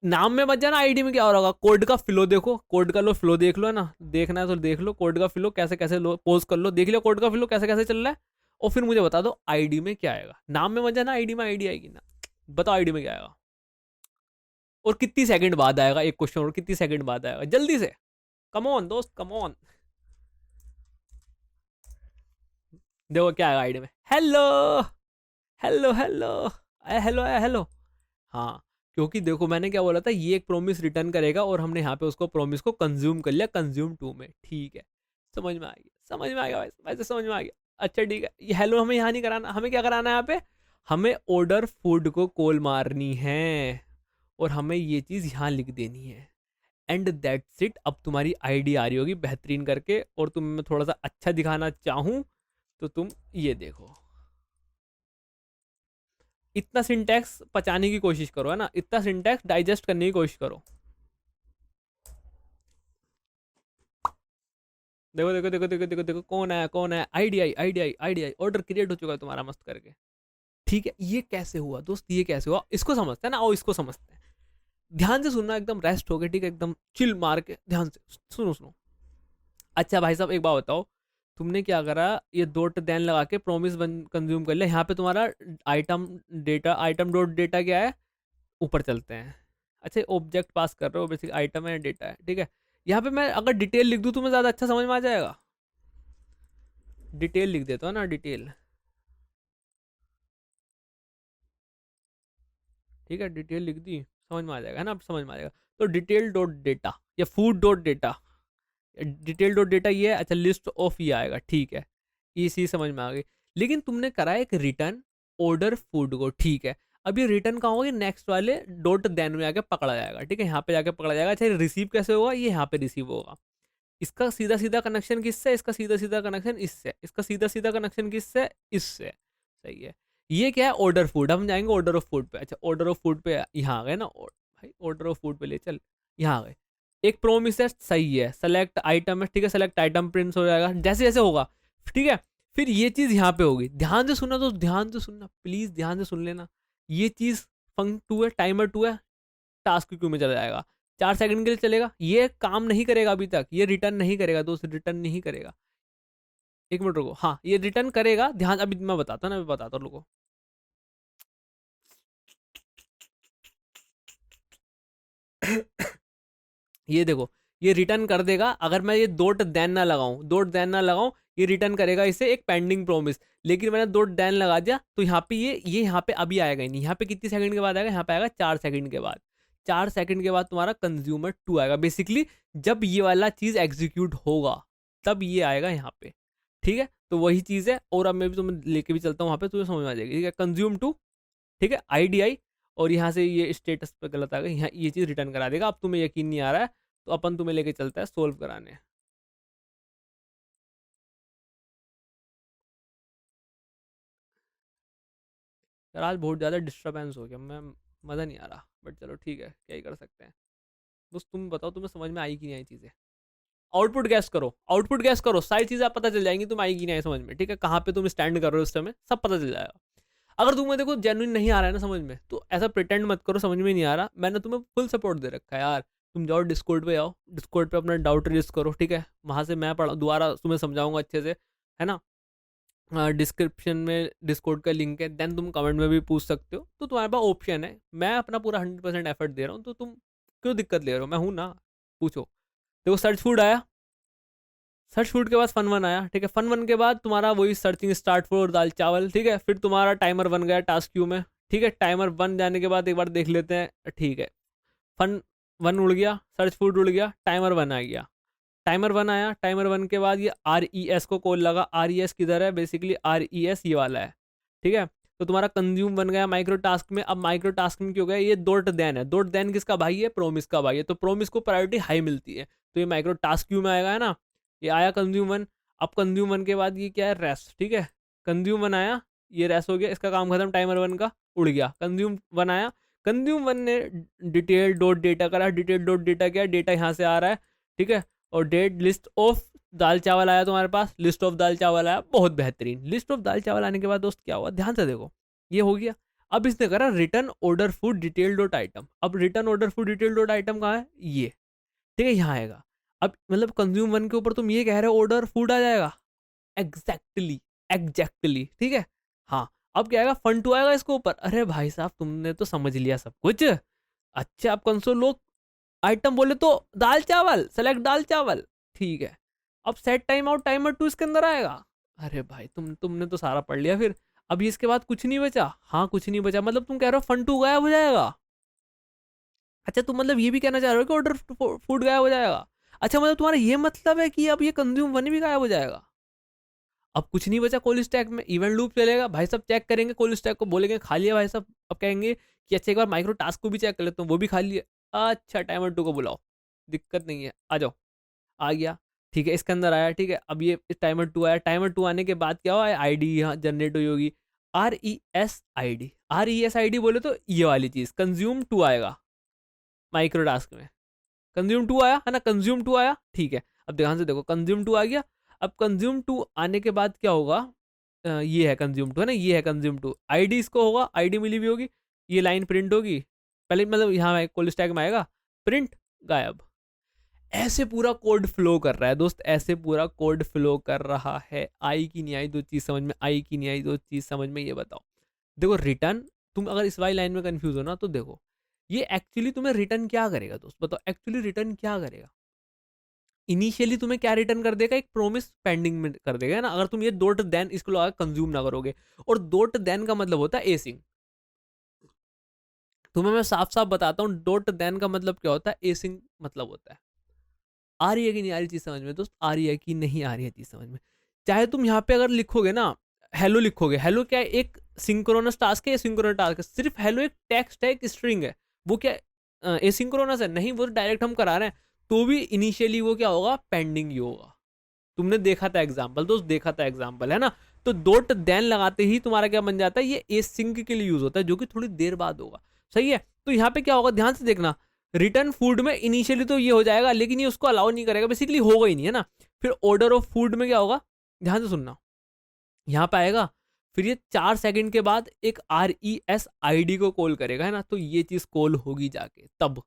नाम में मत जाना आईडी में क्या हो रहा होगा, कोड का फ्लो देखो, कोड का लो फ्लो देख लो, है ना, देखना है तो देख लो कोड का फ्लो कैसे कैसे लो, पोज कर लो, देख लो कोड का फ्लो कैसे कैसे चल रहा है, और फिर मुझे बता दो आईडी में क्या आएगा। नाम में मत जाना, आईडी में आईडी आएगी ना, बताओ आईडी में क्या आएगा, और कितनी सेकंड बाद आएगा, एक क्वेश्चन और, कितनी सेकंड बाद आएगा, जल्दी से, कम ऑन दोस्त, कम ऑन। देखो क्या आएगा आईडी में, hello hello hello, hello hello, हाँ। क्योंकि देखो मैंने क्या बोला था, ये एक प्रोमिस रिटर्न करेगा, और हमने यहाँ पे उसको प्रोमिस को कंज्यूम कर लिया, कंज्यूम टू में, ठीक है। समझ में आ गया, समझ में आ गया, वैसे वैसे समझ में आ गया। अच्छा ठीक है, ये हेलो हमें यहाँ नहीं कराना, हमें क्या कराना है यहाँ पे, हमें ऑर्डर फूड को कॉल मारनी है, और हमें ये चीज़ यहाँ लिख देनी है, एंड दैट्स इट। अब तुम्हारी आईडी आ रही होगी बेहतरीन करके, और तुम मैं थोड़ा सा अच्छा दिखाना चाहूँ तो तुम ये देखो, इतना सिंटैक्स पचाने की कोशिश करो, है ना, इतना सिंटैक्स डाइजेस्ट करने की कोशिश करो। देखो देखो देखो देखो देखो देखो, कौन है, आईडी आई, ऑर्डर क्रिएट हो चुका है तुम्हारा मस्त करके, ठीक है। ये कैसे हुआ दोस्त, ये कैसे हुआ, इसको समझते हैं ना, आओ इसको समझते हैं। ध्यान से सुनना, एकदम रेस्ट हो गए, ठीक है, एकदम चिल मार के ध्यान से सुनो सुनो। अच्छा भाई साहब एक बात बताओ, तुमने क्या करा, ये डॉट देन लगा के प्रोमिस कंज्यूम कर लिया, यहाँ पे तुम्हारा item data, item dot data क्या है, ऊपर चलते हैं। अच्छा ऑब्जेक्ट पास कर रहे हो, बेसिक आइटम है डेटा है, ठीक है। यहाँ पे मैं अगर डिटेल लिख दूँ तुम्हें ज़्यादा अच्छा समझ में आ जाएगा, डिटेल लिख देता हूँ ना, डिटेल, ठीक है, डिटेल लिख दी, समझ में आ जाएगा, है ना, समझ में आ जाएगा। तो डिटेल डॉट डेटा या food dot data, detail dot data ये है, अच्छा लिस्ट ऑफ ये आएगा, ठीक है, ये चीज समझ में आ गई। लेकिन तुमने करा एक रिटर्न ऑर्डर फूड को, ठीक है, अब ये रिटर्न कहाँ होगा, नेक्स्ट वाले डॉट देन में आके पकड़ा जाएगा, ठीक है, यहाँ पे जाके पकड़ा जाएगा। अच्छा रिसीव कैसे होगा, ये यहाँ पे रिसीव होगा। इसका सीधा सीधा कनेक्शन किससे, इसका सीधा सीधा कनेक्शन इससे, इसका सीधा सीधा कनेक्शन किससे, इससे, सही है। ये क्या है, ऑर्डर फूड, हम जाएंगे ऑर्डर ऑफ फूड पे। अच्छा ऑर्डर ऑफ फूड पे यहाँ आ गए ना, भाई ऑर्डर ऑफ फूड पे ले चल, यहाँ आ गए। एक प्रोमिस है, सही है, सेलेक्ट आइटम है, ठीक है, सेलेक्ट आइटम प्रिंट हो जाएगा जैसे जैसे होगा, ठीक है। फिर ये चीज यहाँ पे होगी, ध्यान से सुनना, तो ध्यान से सुनना प्लीज, ध्यान से सुन लेना। ये चीज फंक टू है, टाइमर टू है, टास्क क्यू में चला जाएगा, 4 सेकंड के लिए चलेगा। ये काम नहीं करेगा अभी तक, ये रिटर्न नहीं करेगा दोस्त, रिटर्न नहीं करेगा। एक मिनट रुको, हाँ ये रिटर्न करेगा, ध्यान, अभी मैं बताता हूँ ना, मैं बताता हूँ लोगों। ये देखो, ये रिटर्न कर देगा, अगर मैं ये डॉट देन ना लगाऊं, डॉट देन ना लगाऊं, ये रिटर्न करेगा इसे एक पेंडिंग प्रोमिस। लेकिन मैंने डॉट देन लगा दिया तो यहाँ पे ये यहाँ पे अभी आएगा ही नहीं, यहाँ पे कितनी सेकंड के बाद आएगा, यहाँ पे आएगा 4 सेकंड के बाद। 4 सेकंड के बाद तुम्हारा कंज्यूमर टू आएगा, बेसिकली जब ये वाला चीज एग्जीक्यूट होगा तब ये आएगा यहाँ पे, ठीक है। तो वही चीज है, और अब मैं भी तुम्हें लेके भी चलता हूँ वहाँ पे, तुम्हें समझ में आ जाएगी, ठीक है। कंज्यूम टू, ठीक है, IDI, और यहाँ से ये स्टेटस पे गलत आ गया, यहाँ ये चीज़ रिटर्न करा देगा। अब तुम्हें यकीन नहीं आ रहा है तो अपन तुम्हें लेके चलता है सोल्व कराने। यार आज बहुत ज़्यादा डिस्टर्बेंस हो गया, मैं मज़ा नहीं आ रहा, बट चलो ठीक है, क्या ही कर सकते हैं। दोस्त तुम बताओ, तुम्हें समझ में आई कि नहीं आई चीज़ें। आउटपुट गैस करो, आउटपुट गैस करो, सारी चीज़ें आप पता चल जाएंगी, तुम आई कि नहीं आई समझ में, ठीक है, कहाँ पे तुम स्टैंड कर रहे हो उस समय सब पता चल जाएगा। अगर तुम्हें देखो जेन्युइन नहीं आ रहा है ना समझ में, तो ऐसा प्रिटेंड मत करो समझ में नहीं आ रहा, मैंने तुम्हें फुल सपोर्ट दे रखा है यार। तुम जाओ डिस्कॉर्ड पे, आओ डिस्कॉर्ड पे अपना डाउट रेज करो, ठीक है, वहाँ से मैं पढ़ा दोबारा तुम्हें समझाऊंगा अच्छे से, है ना। डिस्क्रिप्शन में डिस्कॉर्ड का लिंक है, देन तुम कमेंट में भी पूछ सकते हो, तो तुम्हारे पास ऑप्शन है। मैं अपना पूरा 100% एफर्ट दे रहा हूँ, तो तुम क्यों दिक्कत ले रहे हो, मैं हूँ ना, पूछो। देखो सर्च फूड आया, सर्च फूड के बाद फन वन आया, ठीक है, फन वन के बाद तुम्हारा वही सर्चिंग स्टार्ट फॉर दाल चावल, ठीक है, फिर तुम्हारा टाइमर वन गया टास्क क्यू में, ठीक है, टाइमर वन जाने के बाद एक बार देख लेते हैं, ठीक है, फन वन उड़ गया, सर्च फूड उड़ गया, टाइमर वन आ गया। टाइमर वन आया, टाइमर वन के बाद ये RES को कॉल लगा, RES किधर है, बेसिकली RES ये वाला है, ठीक है। तो तुम्हारा कंज्यूम बन गया माइक्रो टास्क में। अब माइक्रो टास्क में क्यों गया, ये डॉट देन है, डॉट देन किसका भाई है, प्रोमिस का भाई है, तो प्रोमिस को प्रायोरिटी हाई मिलती है, तो ये माइक्रो टास्क क्यू में आएगा, है ना। ये आया कंज्यूम वन। अब कंज्यूम वन के बाद ये क्या है, रेस्ट, ठीक है, कंज्यूम वन आया, ये रेस्ट हो गया, इसका काम खत्म, टाइमर वन का उड़ गया। कंज्यूम वन आया, कंज्यूम वन ने डिटेल डॉट डेटा करा, डिटेल डॉट डेटा क्या है, डेटा यहाँ से आ रहा है, ठीक है, और डेट लिस्ट ऑफ दाल चावल आया तुम्हारे पास, लिस्ट ऑफ दाल चावल आया, बहुत बेहतरीन। लिस्ट ऑफ दाल चावल आने के बाद दोस्त क्या हुआ, ध्यान से देखो, ये हो गया। अब इसने करा return order food detail dot item. अब return order food detail dot item कहाँ है, ये, ठीक है, यहाँ आएगा। अब मतलब कंज्यूम वन के ऊपर तुम ये कह रहे हो ऑर्डर फूड आ जाएगा, एग्जैक्टली, एग्जैक्टली, ठीक है। हाँ, अब क्या आएगा, फन टू आएगा इसके ऊपर। अरे भाई साहब तुमने तो समझ लिया सब कुछ। अच्छा, अब कंसोल लोग आइटम बोले तो दाल चावल, सेलेक्ट दाल चावल, ठीक है। अब set time out timer two इसके अंदर आएगा। अरे भाई तुमने तो सारा पढ़ लिया फिर। अभी इसके बाद कुछ नहीं बचा, हाँ कुछ नहीं बचा, मतलब तुम कह रहे हो फन टू गायब हो जाएगा। अच्छा तुम मतलब ये भी कहना चाह रहे हो कि ऑर्डर फूड गायब हो जाएगा। अच्छा मतलब तुम्हारा ये मतलब है कि अब ये कंज्यूम वन भी गायब हो जाएगा। अब कुछ नहीं बचा कॉल स्टैक में, इवेंट लूप चलेगा भाई साहब, चेक करेंगे कॉल स्टैक को, बोलेंगे खा लिया भाई साहब। अब कहेंगे कि अच्छा एक बार माइक्रो टास्क को भी चेक कर लेता हूँ, वो भी खा लिया। अच्छा टाइमर टू को बुलाओ, दिक्कत नहीं है, आ जाओ। आ गया, ठीक है, इसके अंदर आया, ठीक है। अब ये टाइमर टू आया, टाइमर टू आने के बाद क्या हुआ, ID यहाँ जनरेट हुई होगी, RES ID। RES ID बोले तो ये वाली चीज़ कंज्यूम टू आएगा माइक्रो टास्क में। कंज्यूम टू आया है ना, कंज्यूम टू आया, ठीक है। अब ध्यान से देखो, कंज्यूम टू आ गया। अब कंज्यूम टू आने के बाद क्या होगा, ये है कंज्यूम टू, है ना, ये है कंज्यूम टू। ID इसको होगा, ID मिली हुई होगी, ये लाइन प्रिंट होगी पहले, मतलब यहाँ कोल स्टैक में आएगा, प्रिंट, गायब। ऐसे पूरा कोड फ्लो कर रहा है दोस्त, ऐसे पूरा कोड फ्लो कर रहा है। आई कि नहीं आई दो चीज़ समझ में, आई कि नहीं आई दो चीज़ समझ में, ये बताओ। देखो रिटर्न, तुम अगर इस वाली लाइन में कंफ्यूज हो ना, तो देखो ये एक्चुअली तुम्हें रिटर्न क्या करेगा दोस्त, बताओ एक्चुअली रिटर्न क्या करेगा। इनिशियली तुम्हें क्या रिटर्न कर देगा, एक प्रोमिस पेंडिंग में कर देगा, है ना। अगर तुम ये डॉट देन इसको लगा कंज्यूम ना करोगे, और डॉट देन का मतलब होता है एसिंग। तुम्हें मैं साफ साफ बताता हूँ, डॉट देन का मतलब क्या होता है, एसिंग मतलब होता है। आ रही है कि नहीं आ रही चीज समझ में दोस्त, आ रही है कि नहीं आ रही है चीज समझ में। चाहे तुम यहाँ पे अगर लिखोगे ना हेलो लिखोगे, हेलो क्या है, एक सिंक्रोनस टास्क है, एसिंक्रोनस टास्क है, सिर्फ हेलो एक टेक्स्ट है, एक स्ट्रिंग है, वो क्या एसिंक्रोनस है नहीं, वो डायरेक्ट हम करा रहे हैं, तो भी इनिशियली वो क्या होगा, पेंडिंग ही होगा। तुमने देखा था एग्जाम्पल दोस्त, देखा था एग्जाम्पल, है ना। तो डॉट देन लगाते ही तुम्हारा क्या बन जाता है, ये एसिंक के लिए यूज होता है, जो कि थोड़ी देर बाद होगा, सही है। तो यहाँ पे क्या होगा, ध्यान से देखना, रिटर्न फूड में इनिशियली तो ये हो जाएगा, लेकिन ये उसको अलाउ नहीं करेगा, बेसिकली होगा ही नहीं, है ना। फिर ऑर्डर ऑफ फूड में क्या होगा, ध्यान से सुनना, यहाँ पे आएगा, फिर ये 4 सेकंड के बाद एक RES ID को कॉल करेगा, है ना, तो ये चीज कॉल होगी जाके तब।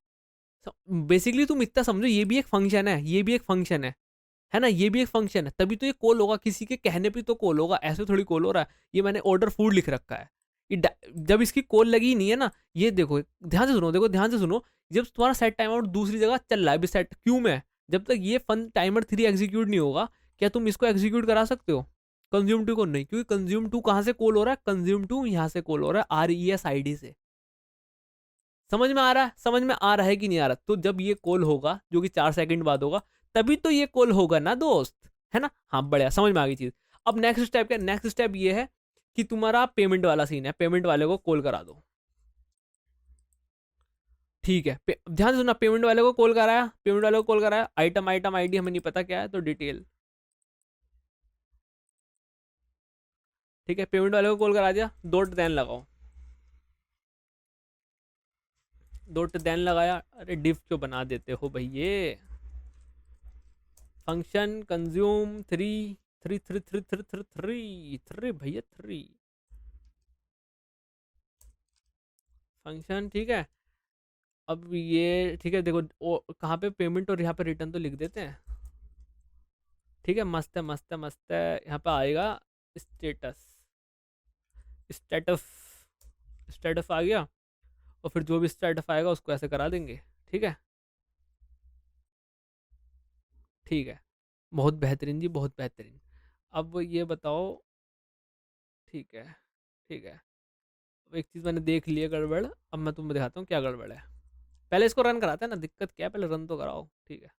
बेसिकली तुम इतना समझो, ये भी एक फंक्शन है, ये भी एक फंक्शन है ना, ये भी एक फंक्शन है, तभी तो ये कॉल होगा, किसी के कहने पे तो कॉल होगा, ऐसे थोड़ी कॉल हो रहा है। ये मैंने ऑर्डर फूड लिख रखा है, जब इसकी कॉल लगी ही नहीं है ना, ये देखो ध्यान से सुनो, देखो ध्यान से सुनो, जब तुम्हारा सेट टाइम आउट दूसरी जगह चल रहा है, सेट क्यू में, जब तक ये फन टाइमर 3 एग्जीक्यूट नहीं होगा, क्या तुम इसको एग्जीक्यूट करा सकते हो, कंज्यूम टू को नहीं, क्योंकि कंज्यूम टू कहां से कॉल हो रहा है, कंज्यूम टू यहां से कॉल हो रहा है RESID से। समझ में आ रहा है, समझ में आ रहा है कि नहीं आ रहा। तो जब ये कॉल होगा, जो कि 4 सेकंड बाद होगा, तभी तो ये कॉल होगा ना दोस्त, है ना। हाँ बढ़िया, समझ में आ गई चीज। अब नेक्स्ट स्टेप क्या, नेक्स्ट स्टेप ये है कि तुम्हारा पेमेंट वाला सीन है, पेमेंट वाले को कॉल करा दो, ठीक है। ध्यान से सुनना, पेमेंट वाले को कॉल कराया, पेमेंट वाले को कॉल कराया, आइटम आइटम आईडी हमें नहीं पता क्या है, तो डिटेल, ठीक है, पेमेंट वाले को कॉल करा दिया, डॉट देन लगाओ, डॉट देन लगाया, अरे डिफ क्यों बना देते हो भाई, ये function consume three three three three three three three three भैया थ्री फंक्शन, ठीक है। अब ये ठीक है, देखो कहाँ पे पेमेंट और यहाँ पे रिटर्न तो लिख देते हैं, ठीक है, मस्त है मस्त है मस्त है। यहाँ पे आएगा स्टेटस, स्टेटस स्टेटस आ गया, और फिर जो भी स्टेटस आएगा उसको ऐसे करा देंगे, ठीक है, ठीक है, बहुत बेहतरीन जी, बहुत बेहतरीन। अब ये बताओ, ठीक है, ठीक है, अब एक चीज़ मैंने देख ली है गड़बड़, अब मैं तुम्हें दिखाता हूँ क्या गड़बड़ है। पहले इसको रन कराते हैं ना, दिक्कत क्या है, पहले रन तो कराओ, ठीक है।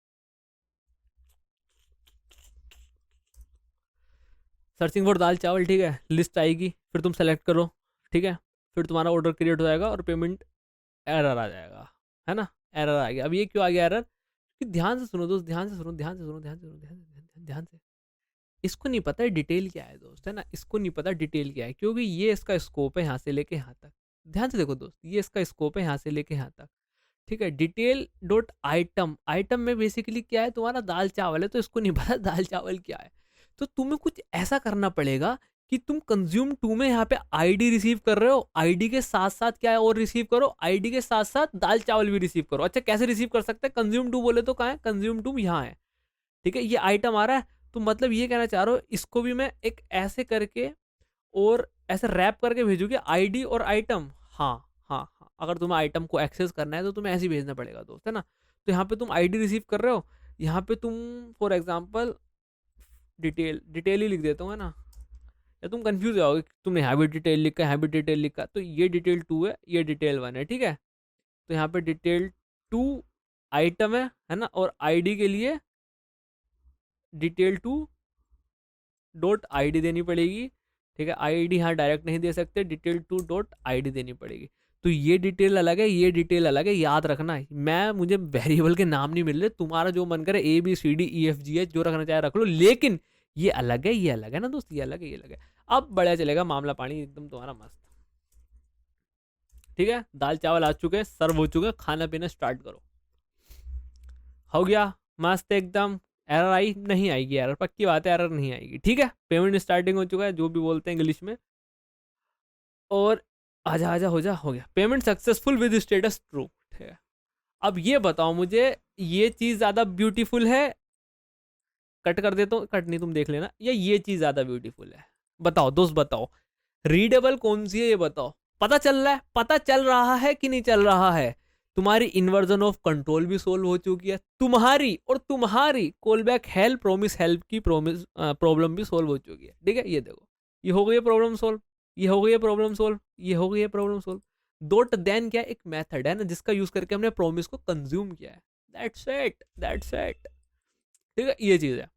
सर्चिंग फॉर दाल चावल, ठीक है, लिस्ट आएगी, फिर तुम सेलेक्ट करो, ठीक है, फिर तुम्हारा ऑर्डर क्रिएट हो जाएगा और पेमेंट एरर आ जाएगा, है ना, एरर आ गया। अब ये क्यों आ गया एरर, कि ध्यान से सुनो दोस्त, ध्यान से सुनो, ध्यान से सुनो, ध्यान से सुनो, ध्यान से, इसको नहीं पता है डिटेल क्या है दोस्त, है ना, इसको नहीं पता डिटेल क्या है, क्योंकि ये इसका स्कोप है यहाँ से लेके यहाँ तक। ध्यान से देखो दोस्त, ये इसका स्कोप है यहाँ से लेके यहाँ तक, ठीक है। डिटेल डॉट आइटम, आइटम में बेसिकली क्या है, तुम्हारा दाल चावल है, तो इसको नहीं पता दाल चावल क्या है। तो तुम्हें कुछ ऐसा करना पड़ेगा कि तुम कंज्यूम टू में यहाँ पे आईडी रिसीव कर रहे हो, आईडी के साथ साथ क्या है और रिसीव करो, आईडी के साथ साथ दाल चावल भी रिसीव करो। अच्छा कैसे रिसीव कर सकते हैं, कंज्यूम टू बोले तो कहाँ है, कंज्यूम टू यहाँ है, ठीक है, ये आइटम आ रहा है, तो मतलब ये कहना चाह रहा हो, इसको भी मैं एक ऐसे करके और ऐसे रैप करके भेजूंगी, आईडी और आइटम, हाँ हाँ हाँ, अगर तुम्हें आइटम को एक्सेस करना है तो तुम्हें ऐसे ही भेजना पड़ेगा दोस्त, है ना। तो यहाँ पे तुम आईडी रिसीव कर रहे हो, यहाँ पे तुम फॉर एग्जांपल डिटेल, डिटेल ही लिख देता हूँ, है ना, या तुम कंफ्यूज जाओगे, तुमने यहाँ भी डिटेल लिखा, यहाँ भी डिटेल लिखा, तो ये डिटेल 2 है, ये डिटेल 1 है, ठीक है। तो यहाँ पे डिटेल 2 आइटम है ना, और आईडी के लिए डिटेल 2 डॉट आईडी देनी पड़ेगी, ठीक है। आईडी यहाँ डायरेक्ट नहीं दे सकते, डिटेल 2 डॉट आईडी देनी पड़ेगी। तो ये डिटेल अलग है, ये डिटेल अलग है, याद रखना। मुझे वेरिएबल के नाम नहीं मिल रहे, तुम्हारा जो मन करे ABCDEFGH जो रखना चाहे रख लो, लेकिन ये अलग है, ये अलग है ना दोस्त, ये अलग है, ये अलग है। अब बढ़िया चलेगा मामला, पानी एकदम तुम्हारा मस्त, ठीक है। दाल चावल आ चुके हैं, सर्व हो चुके हैं, खाना पीना स्टार्ट करो, हो गया मस्त एकदम। एरर आई नहीं, आएगी एरर, पक्की बात है, एरर नहीं आएगी, ठीक है। पेमेंट स्टार्टिंग हो चुका है, जो भी बोलते हैं इंग्लिश में, और आजा आजा हो गया payment successful with status true, ठीक है। अब ये बताओ मुझे, ये चीज ज्यादा ब्यूटीफुल है, कट कर देता हूँ, कट नहीं तुम देख लेना, ये चीज ज्यादा ब्यूटीफुल है, बताओ दोस्त बताओ, रीडेबल कौन सी है ये बताओ। पता चल रहा है, पता चल रहा है कि नहीं चल रहा है। तुम्हारी इन्वर्जन ऑफ कंट्रोल भी सोल्व हो चुकी है, तुम्हारी और तुम्हारी call back help promise help की प्रॉब्लम भी सोल्व हो चुकी है, ठीक है। ये देखो, ये हो गई है प्रॉब्लम सोल्व, ये हो गई है प्रॉब्लम सोल्व, ये हो गई है प्रॉब्लम सोल्व। डॉट देन क्या एक मेथड है ना, जिसका यूज करके हमने प्रोमिस को कंज्यूम किया है, दैट्स इट, दैट्स इट। ठीक है, ये चीज़ है।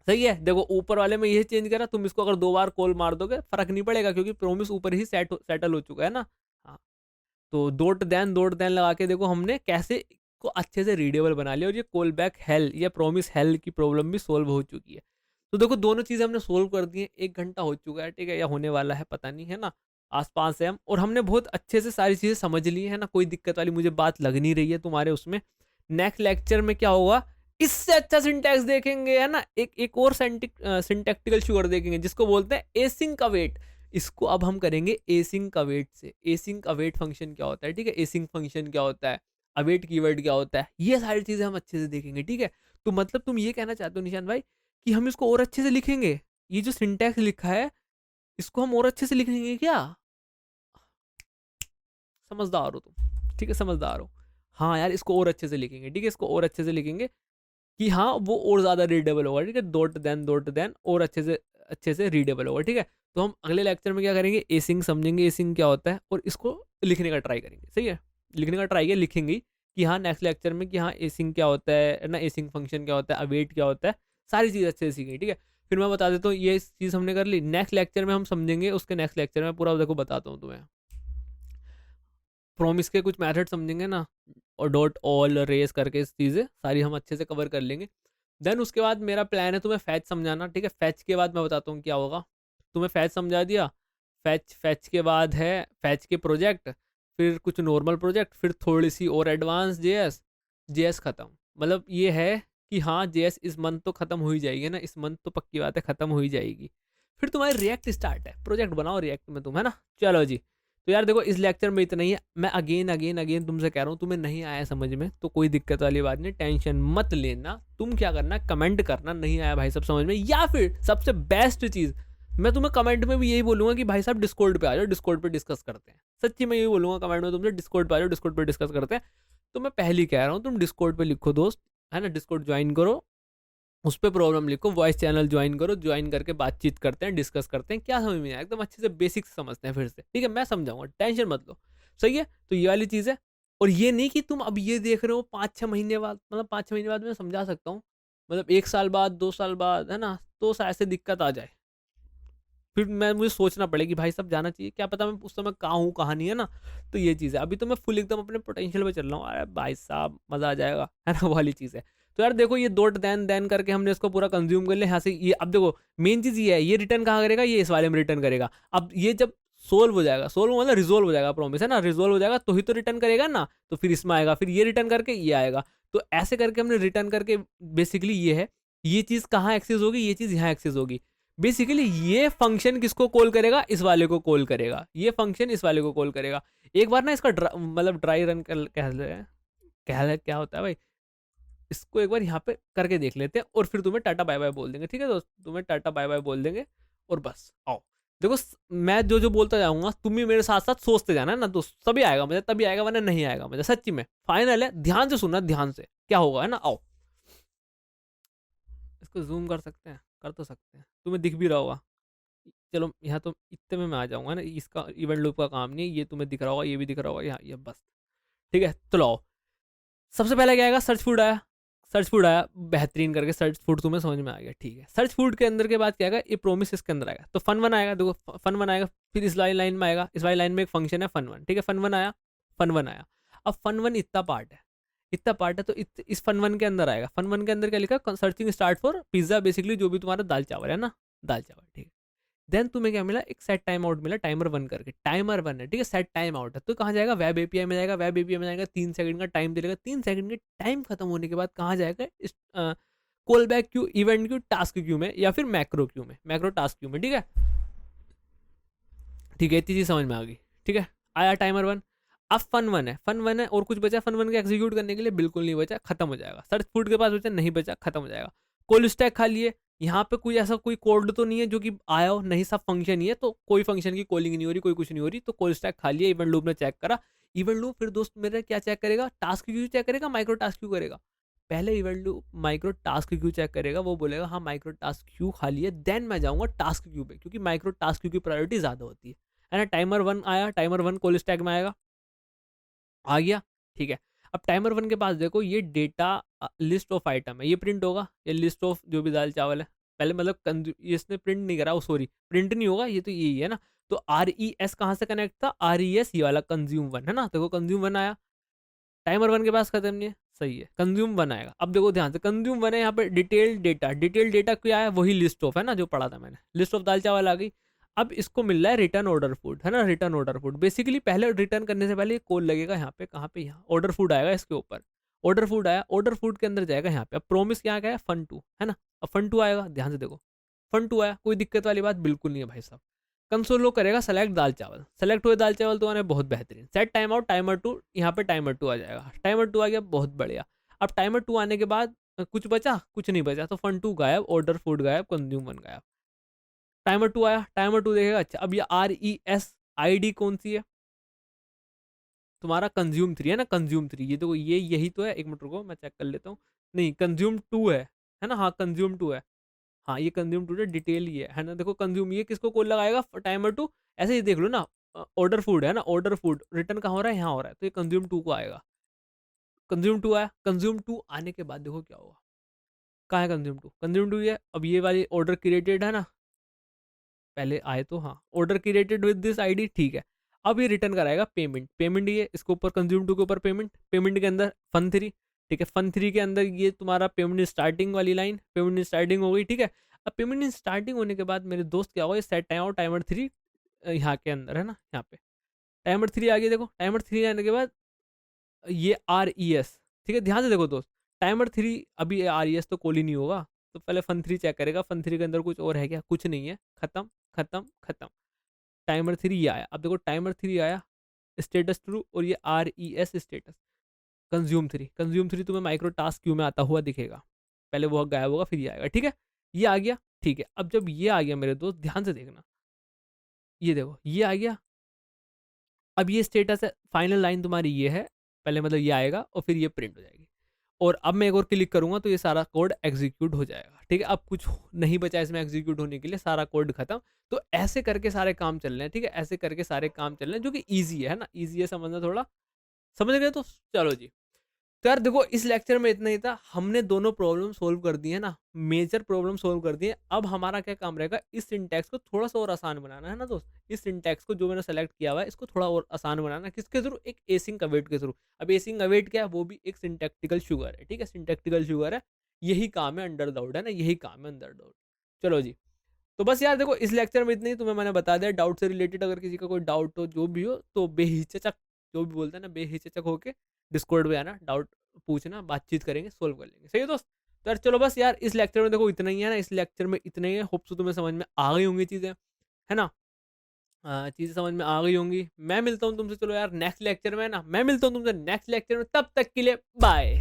सही है, देखो ऊपर वाले में ये चेंज करा, तुम इसको अगर 2 बार कॉल मार दोगे फर्क नहीं पड़ेगा, क्योंकि प्रोमिस ऊपर ही सेटल हो चुका है ना। हाँ, तो डोट देन लगा के देखो हमने कैसे को अच्छे से रीडेबल बना लिया, और ये कॉल बैक हेल या प्रोमिस हेल की प्रॉब्लम भी सोल्व हो चुकी है। तो देखो दोनों चीज़ें हमने सोल्व कर दी हैं, 1 घंटा हो चुका है, ठीक है, या होने वाला है पता नहीं, है ना, आस-पास है हम, और हमने बहुत अच्छे से सारी चीज़ें समझ ली है ना, कोई दिक्कत वाली मुझे बात लग नहीं रही है तुम्हारे उसमें। नेक्स्ट लेक्चर में क्या होगा, इससे अच्छा सिंटैक्स देखेंगे, है ना, एक और सिंटैक्टिकल शुगर देखेंगे जिसको बोलते हैं एसिंक अवेट। इसको अब हम करेंगे एसिंक अवेट से। एसिंक अवेट फंक्शन क्या होता है, ठीक है, एसिंक फंक्शन क्या होता है, अवेट कीवर्ड क्या होता है, ये सारी चीज़ें हम अच्छे से देखेंगे, ठीक है। तो मतलब तुम ये कहना चाहते हो निशान भाई कि हम इसको और अच्छे से लिखेंगे, ये जो सिंटैक्स लिखा है इसको हम और अच्छे से लिखेंगे क्या? समझदार हो तुम, ठीक है, समझदार हो। हाँ यार, इसको और अच्छे से लिखेंगे, ठीक है, इसको और अच्छे से लिखेंगे कि हाँ वो और ज़्यादा रीडेबल होगा, ठीक है, डोट देन और अच्छे से रीडेबल होगा, ठीक है। तो हम अगले लेक्चर में क्या करेंगे, एसिंग समझेंगे, एसिंग क्या होता है, और इसको लिखने का ट्राई करेंगे, सही है, लिखने का ट्राई किया, लिखेंगे ही कि हाँ नेक्स्ट लेक्चर में कि हाँ एसिंग क्या होता है ना, एसिंग फंक्शन क्या होता है, अवेट क्या होता है, सारी चीज़ अच्छे से सीखेंगे, ठीक है। फिर मैं बता देता हूँ, ये चीज़ हमने कर ली, नेक्स्ट लेक्चर में हम समझेंगे, उसके नेक्स्ट लेक्चर में पूरा देखो बताता हूँ तुम्हें, प्रोमिस के कुछ मेथड समझेंगे ना, और डॉट ऑल रेस करके चीज़ें सारी हम अच्छे से कवर कर लेंगे। देन उसके बाद मेरा प्लान है तुम्हें फैच समझाना, ठीक है। फैच के बाद मैं बताता हूँ क्या होगा। तुम्हें फैच समझा दिया, फैच फैच के बाद है फैच के प्रोजेक्ट, फिर कुछ नॉर्मल प्रोजेक्ट, फिर थोड़ी सी और एडवांस जेएस, जेएस ख़त्म। मतलब ये है कि हाँ जेएस इस मंथ तो ख़त्म हो ही जाएगी ना, इस मंथ तो पक्की बात है ख़त्म हो ही जाएगी। फिर तुम्हारी रिएक्ट स्टार्ट है, प्रोजेक्ट बनाओ रिएक्ट में तुम, है ना। चलो जी, तो यार देखो इस लेक्चर में इतना ही है। मैं अगेन अगेन अगेन तुमसे कह रहा हूँ, तुम्हें नहीं आया समझ में तो कोई दिक्कत वाली बात नहीं, टेंशन मत लेना। तुम क्या करना, कमेंट करना नहीं आया भाई सब समझ में, या फिर सबसे बेस्ट चीज़ मैं तुम्हें कमेंट में भी यही बोलूंगा कि भाई साहब डिस्कॉर्ड पे आ जाओ, डिस्कॉर्ड पे डिस्कस करते हैं। सच्ची मैं यही बोलूंगा कमेंट में तुमसे, डिस्कॉर्ड पे आ जाओ, डिस्कॉर्ड पे डिस्कस करते हैं। तो मैं पहले ही कह रहा हूँ तुम डिस्कॉर्ड पे लिखो दोस्त, है ना, डिस्कॉर्ड ज्वाइन करो, उस पर प्रॉब्लम लिखो, वॉइस चैनल ज्वाइन करो, ज्वाइन करके बातचीत करते हैं, डिस्कस करते हैं, क्या समझ में आया एकदम अच्छे से बेसिक्स समझते हैं फिर से, ठीक है। मैं समझाऊंगा, टेंशन मत लो, सही है। तो ये वाली चीज़ है। और ये नहीं कि तुम अब ये देख रहे हो 5-6 महीने बाद, मतलब 5-6 महीने बाद मैं समझा सकता हूँ, मतलब 1 साल बाद 2 साल बाद, है ना, तो शायद से दिक्कत आ जाए, फिर मैं मुझे सोचना पड़े कि भाई साहब जाना चाहिए, क्या पता मैं उस समय कहाँ हूँ कहाँ नहीं, है ना। तो ये चीज़ है, अभी तो मैं फुल एकदम अपने पोटेंशियल पे चल रहा हूँ, अरे भाई साहब मज़ा आ जाएगा, है ना, वो वाली चीज़ है। तो यार देखो ये डॉट देन देन करके हमने इसको पूरा कंज्यूम कर लिया यहाँ से। ये अब देखो मेन चीज़ ये है, ये रिटर्न कहाँ करेगा, ये इस वाले में रिटर्न करेगा। अब ये जब सोल्व हो जाएगा, सोल्व मतलब रिजोल्व हो जाएगा, प्रॉमिस है ना, रिजोल्व हो जाएगा तो ही तो रिटर्न करेगा ना, तो फिर इसमें आएगा, फिर ये रिटर्न करके ये आएगा। तो ऐसे करके हमने रिटर्न करके, बेसिकली ये है, ये चीज़ कहाँ एक्सेस होगी, ये चीज़ यहाँ एक्सेस होगी। बेसिकली ये फंक्शन किसको कॉल करेगा, इस वाले को कॉल करेगा, ये फंक्शन इस वाले को कॉल करेगा। एक बार ना इसका मतलब ड्राई रन क्या होता है भाई, इसको एक बार यहाँ पे करके देख लेते हैं, और फिर तुम्हें टाटा बाय बाय बोल देंगे, ठीक है दोस्त, तुम्हें टाटा बाय बाय बोल देंगे, और बस आओ। देखो मैं जो जो बोलता जाऊंगा तुम भी मेरे साथ साथ सोचते जाना है ना, तो सभी आएगा मजा, तभी आएगा वरना नहीं आएगा मजा, सच्ची में फाइनल है, ध्यान से सुनना, ध्यान से क्या होगा, है ना। आओ इसको जूम कर सकते हैं, कर तो सकते हैं, तुम्हें दिख भी रहा होगा। चलो यहाँ तो इतने में मैं आ जाऊंगा ना, इसका इवेंट लूप का काम नहीं है, ये तुम्हें दिख रहा होगा, ये भी दिख रहा होगा, यहाँ ये बस, ठीक है। चलो आओ, सबसे पहले क्या आएगा, सर्च फूड आया, सर्च फूड आया बेहतरीन करके, सर्च फूड तुम्हें समझ में आ गया, ठीक है। सर्च फूड के अंदर के बाद क्या आएगा, ये प्रोमिस इसके अंदर आएगा, तो फन वन आएगा, देखो फन वन आएगा, फिर इस वाली लाइन में आएगा, इस वाली लाइन में एक फंक्शन है फन वन, ठीक है, फन वन आया, फन वन आया। अब फन वन इतना पार्ट है, इतना पार्ट है, तो इस फन वन के अंदर आएगा, फन वन के अंदर क्या लिखा, searching start for pizza, basically जो भी तुम्हारा दाल चावल है ना, दाल चावल, ठीक है। देन तुम्हें क्या मिला, एक सेट टाइम आउट मिला, टाइमर वन करके, टाइमर वन है, ठीक है, सेट टाइम आउट है, तो कहाँ जाएगा, वेब एपीआई में जाएगा, वेब एपीआई में जाएगा, 3 सेकंड का टाइम देगा, 3 सेकंड के टाइम खत्म होने के बाद कहाँ जाएगा, इस call back Q, event Q, task Q में, या फिर मैक्रो क्यू में, मैक्रो टास्क क्यू में, ठीक है। ठीक है, इतनी चीज समझ में आ गई, ठीक है। आया टाइमर वन। अब फन वन है, फन वन है, और कुछ बचा फन वन के एग्जीक्यूट करने के लिए, बिल्कुल नहीं बचा, खत्म हो जाएगा। सर्च फूड के पास बचा, नहीं बचा, खत्म हो जाएगा। कोल स्टैक खा लिए, यहाँ पे कोई ऐसा कोई कोड तो नहीं है जो कि आया हो, नहीं, सब फंक्शन ही है, तो कोई फंक्शन की कॉलिंग नहीं हो रही, कोई कुछ नहीं हो रही, तो कोल स्टैक खा लिया, इवेंट लूप ने चेक करा। इवेंट लूप फिर दोस्त मेरा क्या चेक करेगा, टास्क क्यू चेक करेगा, माइक्रो टास्क क्यू करेगा। पहले event loop micro task queue check करेगा, वो बोलेगा हाँ माइक्रो टास्क क्यू खाली है, देन मैं जाऊंगा टास्क क्यू पे, क्योंकि माइक्रो टास्क क्यू की प्रायोरिटी ज्यादा होती है ना। टाइमर वन आया, टाइमर वन कोल स्टैक में आएगा, आ गया, ठीक है। अब टाइमर 1 के पास देखो ये डेटा लिस्ट ऑफ आइटम है, ये प्रिंट होगा, ये लिस्ट ऑफ जो भी दाल चावल है। पहले मतलब ये इसने प्रिंट नहीं करा, सॉरी प्रिंट नहीं होगा, ये तो यही है ना। तो RES कहाँ से कनेक्ट था, RES ये वाला कंज्यूम 1 है ना, देखो कंज्यूम 1 आया, टाइमर 1 के पास खत्म नहीं है, सही है, कंज्यूम 1 आएगा। अब देखो ध्यान से, कंज्यूम 1 है, यहाँ पे डिटेल डेटा क्या है, वही लिस्ट ऑफ है ना जो पढ़ा था मैंने, लिस्ट ऑफ दाल चावल आ गई। अब इसको मिल रहा है रिटर्न ऑर्डर फूड, है ना, रिटर्न ऑर्डर फूड। बेसिकली पहले रिटर्न करने से पहले ये कॉल लगेगा यहाँ पे, कहाँ पे, यहाँ ऑर्डर फूड आएगा इसके ऊपर, ऑर्डर फूड आया, ऑर्डर फूड के अंदर जाएगा यहाँ पे। अब प्रोमिस क्या गया है, फन 2 है ना, अब फन 2 आएगा, ध्यान से देखो, फन 2 आया, कोई दिक्कत वाली बात बिल्कुल नहीं है भाई साहब। कंसोल लो करेगा सेलेक्ट दाल चावल, सेलेक्ट हुए दाल चावल तो आने, बहुत बेहतरीन। सेट टाइम आउट टाइमर 2, यहाँ पे टाइमर 2 आ जाएगा, टाइमर 2 आ गया, बहुत बढ़िया। अब टाइमर 2 आने के बाद कुछ बचा, कुछ नहीं बचा, तो फन 2 गायब, ऑर्डर फूड गायब, कंज्यूम 1 गायब। टाइमर 2 आया, टाइमर 2 देखेगा, अच्छा अब ये RES ID कौन सी है, तुम्हारा कंज्यूम 3 है ना, कंज्यूम 3, ये देखो ये यही तो है, एक मिनट रुको मैं चेक कर लेता हूँ। नहीं, कंज्यूम 2 है ना, हाँ कंज्यूम 2 है, हाँ ये कंज्यूम 2 डिटेल ही है ना। देखो कंज्यूम, ये किसको कॉल लगाएगा, टाइमर 2, ऐसे ही देख लो ना, ऑर्डर फूड है ना, ऑर्डर फूड रिटर्न कहाँ हो रहा है, यहाँ हो रहा है, तो ये कंज्यूम 2 को आएगा। कंज्यूम 2 आया, कंज्यूम 2 आने के बाद देखो क्या होगा, कहाँ है कंज्यूम 2, कंज्यूम 2 ये, अब ये वाली ऑर्डर क्रिएटेड है ना, पहले आए तो हाँ, order created with this ID, ठीक है। अब ये रिटर्न कराएगा पेमेंट, पेमेंट ये इसके ऊपर कंज्यूम 2 के ऊपर पेमेंट, पेमेंट के अंदर फन 3, ठीक है, फन 3 के अंदर ये तुम्हारा पेमेंट स्टार्टिंग वाली लाइन, पेमेंट स्टार्टिंग हो गई, ठीक है। अब पेमेंट स्टार्टिंग होने के बाद मेरे दोस्त क्या होगा, ये सेट टाइम आउट टाइमर 3 यहाँ के अंदर है ना, यहाँ पे टाइमर 3 आ गया, देखो टाइमर 3 आने के बाद ये RES, ठीक है, ध्यान से देखो दोस्त, टाइमर 3 अभी RES तो कॉल ही नहीं होगा, तो पहले फन 3 चेक करेगा, फन 3 के अंदर कुछ और है क्या, कुछ नहीं है, खत्म खत्म खत्म। टाइमर 3 ये आया, अब देखो टाइमर 3 आया, स्टेटस ट्रू, और ये RES स्टेटस, कंज्यूम 3 तुम्हें माइक्रो टास्क क्यू में आता हुआ दिखेगा, पहले वो गायब होगा फिर ये आएगा, ठीक है, ये आ गया, ठीक है। अब जब ये आ गया मेरे दोस्त, ध्यान से देखना, ये देखो ये आ गया, अब ये स्टेटस है, फाइनल लाइन तुम्हारी ये है, पहले मतलब ये आएगा और फिर ये प्रिंट हो जाएगी, और अब मैं एक और क्लिक करूंगा तो ये सारा कोड एग्जीक्यूट हो जाएगा, ठीक है। अब कुछ नहीं बचा इसमें एग्जीक्यूट होने के लिए, सारा कोड खत्म। तो ऐसे करके सारे काम चल रहे हैं, ठीक है, ऐसे करके सारे काम चल रहे हैं, जो कि ईजी है ना, ईजी है समझना थोड़ा, समझ गए तो चलो जी। तो यार देखो इस लेक्चर में इतना ही था, हमने दोनों प्रॉब्लम सोल्व कर दी है ना, मेजर प्रॉब्लम सोल्व कर दी है। अब हमारा क्या काम रहेगा, इस सिंटैक्स को थोड़ा सा और आसान बनाना है ना दोस्त, इस सिंटैक्स को जो मैंने सेलेक्ट किया हुआ है इसको थोड़ा और आसान बनाना, किसके थ्रू, एक एसिंग अवेट के थ्रू। अब एसिंग अवेट क्या है, वो भी एक सिंटैक्टिकल शुगर है, ठीक है, सिंटैक्टिकल शुगर है, यही काम है अंडर डाउट, है ना, यही काम है अंडर डाउट। चलो जी, तो बस यार देखो इस लेक्चर में इतनी, तुम्हें मैंने बता दिया, डाउट से रिलेटेड अगर किसी का कोई डाउट हो जो भी हो, तो बेहिचक, जो भी बोलते हैं ना, बेहिचक होके डिस्कॉर्ड पे आना, डाउट पूछना, बातचीत करेंगे, सोल्व कर लेंगे, सही है दोस्त। तो यार चलो बस यार, इस लेक्चर में देखो इतना ही है ना, इस लेक्चर में इतना ही है, होप सो तुम्हें समझ में आ गई होंगी चीज़ें, है ना, चीज़ें समझ में आ गई होंगी। मैं मिलता हूँ तुमसे, चलो यार नेक्स्ट लेक्चर में, ना मैं मिलता हूँ तुमसे नेक्स्ट लेक्चर में, तब तक के लिए बाय।